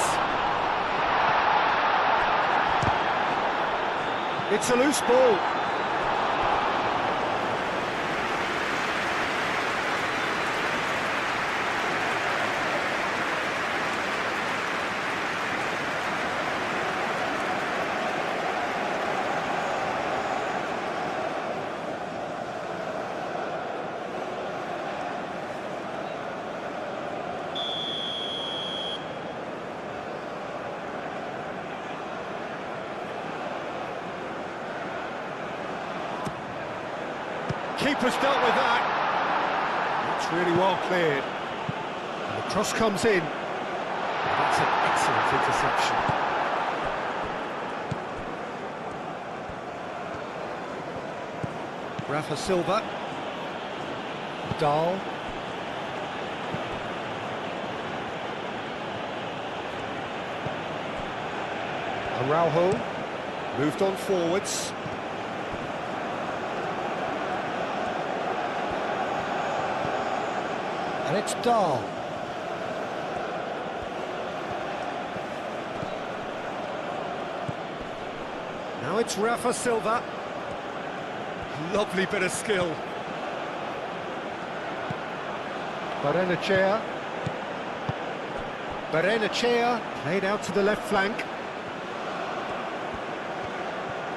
It's a loose ball. Keeper's dealt with that. That's really well cleared. And the cross comes in. That's an excellent interception. Rafa Silva. Dahl. Araujo moved on forwards. And it's Dahl. Now it's Rafa Silva. Lovely bit of skill. Barrenechea. Barrenechea played out to the left flank.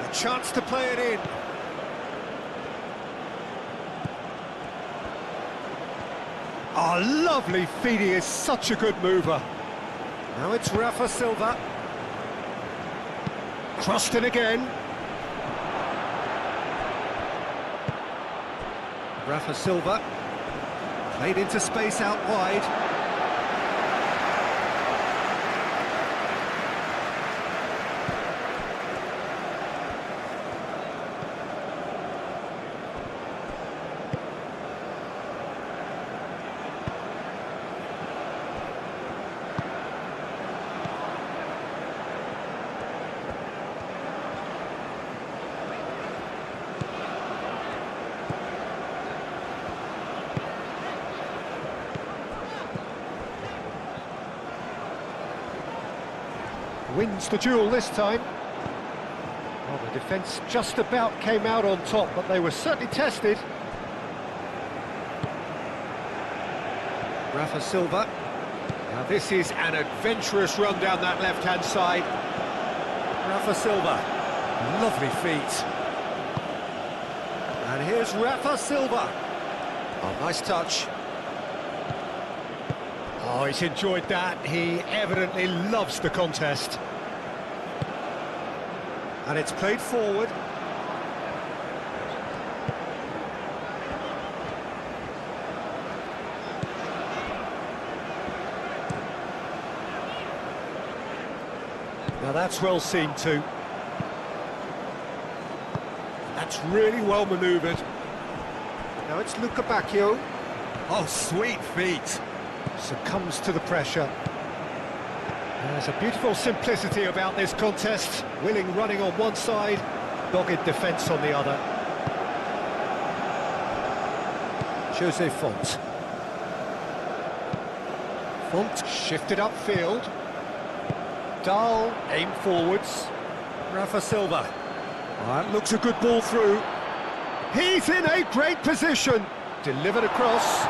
A chance to play it in. Oh, lovely feed, he is such a good mover. Now it's Rafa Silva. Crossed in again. Rafa Silva. Played into space out wide. Wins the duel this time. Well, the defence just about came out on top, but they were certainly tested. Rafa Silva. Now this is an adventurous run down that left-hand side. Rafa Silva. Lovely feet. And here's Rafa Silva. Oh, nice touch. Oh, he's enjoyed that. He evidently loves the contest. And it's played forward. Now that's well seen too. That's really well manoeuvred. Now it's Luca Bacchio. Oh, sweet feet. Succumbs to the pressure. There's a beautiful simplicity about this contest. Willing running on one side, dogged defence on the other. Jose Font. Font shifted upfield. Dahl aimed forwards. Rafa Silva. That looks a good ball through. He's in a great position. Delivered across.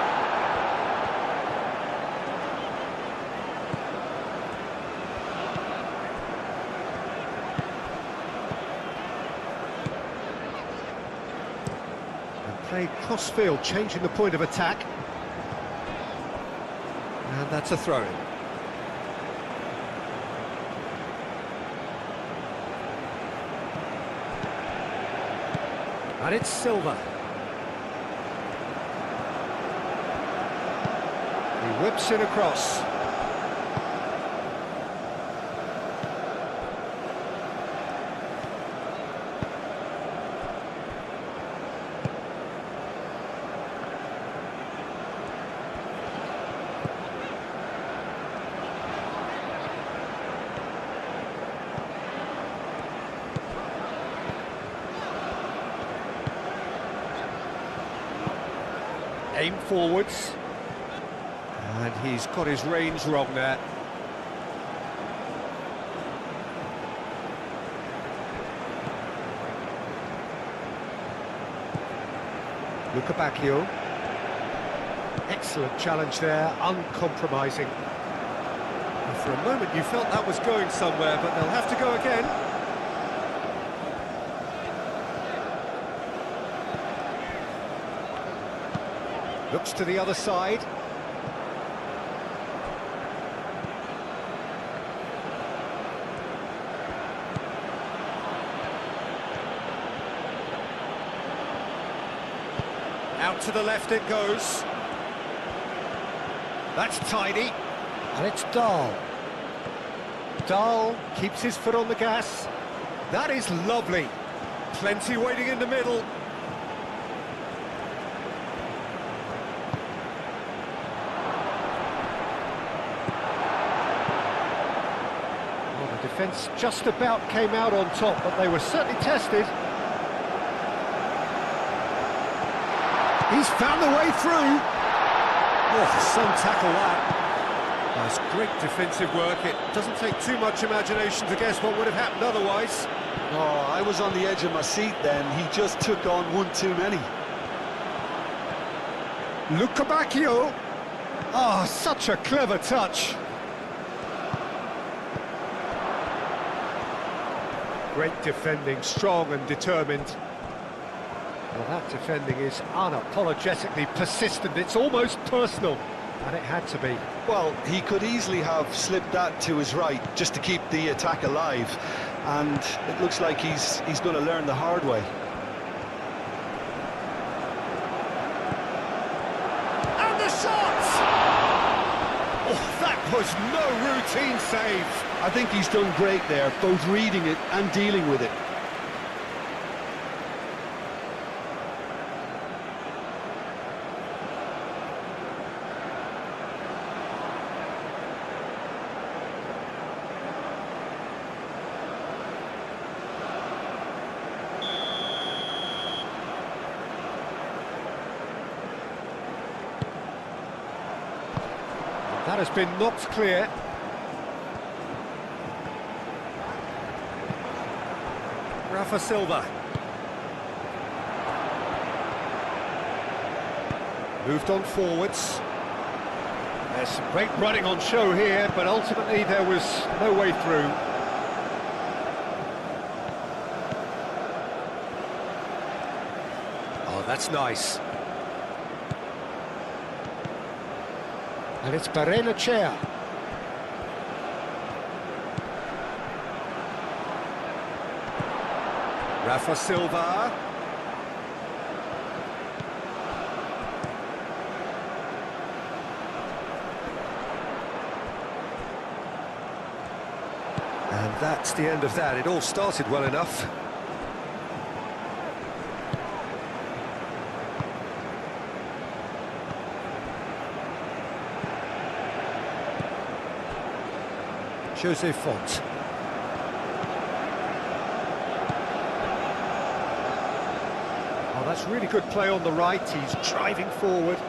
Played cross-field, changing the point of attack. And that's a throw-in. And it's Silva. He whips it across. Aim forwards. And he's got his range wrong there. Bacchio. Excellent challenge there, uncompromising. And for a moment you felt that was going somewhere, but they'll have to go again. Looks to the other side. Out to the left it goes. That's tidy. And it's Dahl. Dahl keeps his foot on the gas. That is lovely. Plenty waiting in the middle. Defence just about came out on top, but they were certainly tested. He's found the way through. Oh, some tackle that. That's great defensive work. It doesn't take too much imagination to guess what would have happened otherwise. Oh, I was on the edge of my seat then. He just took on one too many. Bacchio. Oh, such a clever touch. Great defending, strong and determined. Well, that defending is unapologetically persistent. It's almost personal, and it had to be. Well, he could easily have slipped that to his right just to keep the attack alive, and it looks like he's going to learn the hard way. And the shot! Oh, that was no routine save. I think he's done great there, both reading it and dealing with it. That has been knocked clear. Rafa Silva. Moved on forwards. There's some great running on show here, but ultimately there was no way through. Oh, that's nice. And it's Barrenechea. Rafa Silva. And that's the end of that. It all started well enough. Jose Font. Oh, that's really good play on the right. He's driving forward.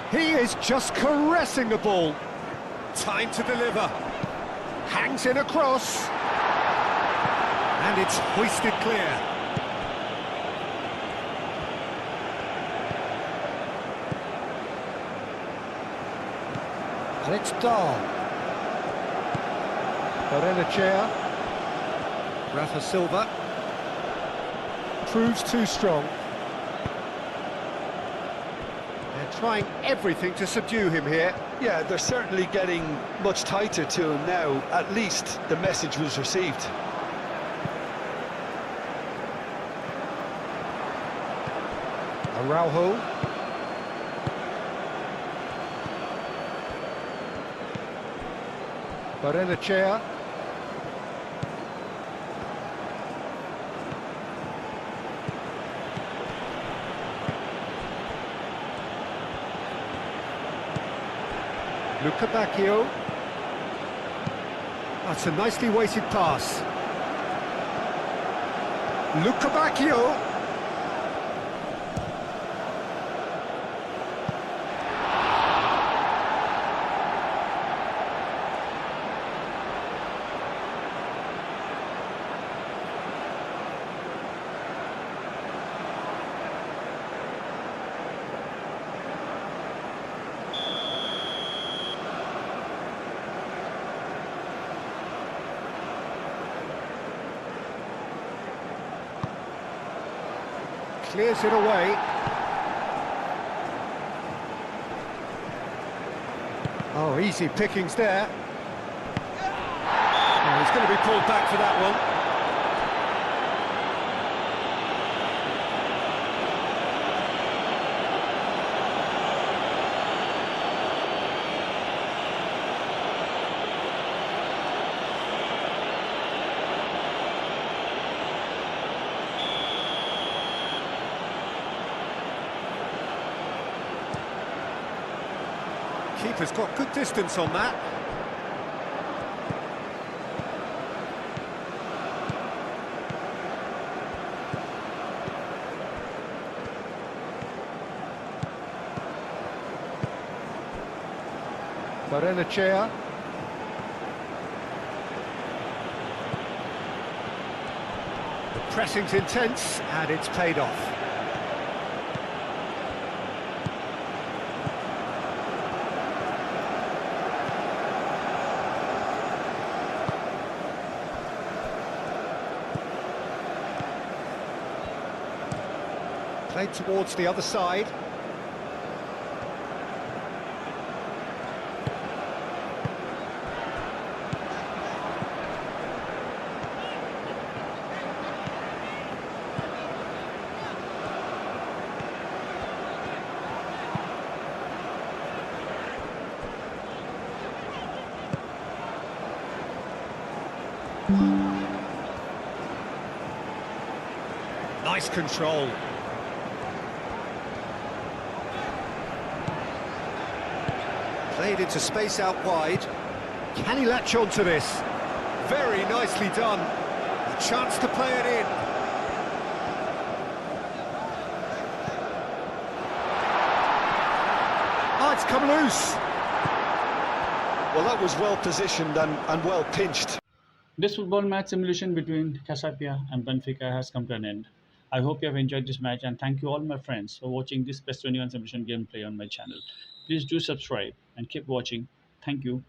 He is just caressing the ball. Time to deliver. Hangs in across. And it's hoisted clear. And it's Dahl. Barrenechea. Rafa Silva. Proves too strong. They're trying everything to subdue him here. Yeah, they're certainly getting much tighter to him now. At least the message was received. Araujo. Barrenechea. Luca Bacchio. That's a nicely weighted pass. Luca Bacchio. Clears it away. Oh, easy pickings there. Oh, he's going to be pulled back for that one. Keeper's got good distance on that. Barrenechea. The pressing's intense and it's paid off. Played towards the other side. Nice control. Played into space out wide. Can he latch on to this? Very nicely done. A chance to play it in. Oh, it's come loose. Well, that was well positioned and well pinched. This football match simulation between Casa Pia and Benfica has come to an end. I hope you have enjoyed this match and thank you all my friends for watching this PES 21 simulation gameplay on my channel. Please do subscribe and keep watching. Thank you.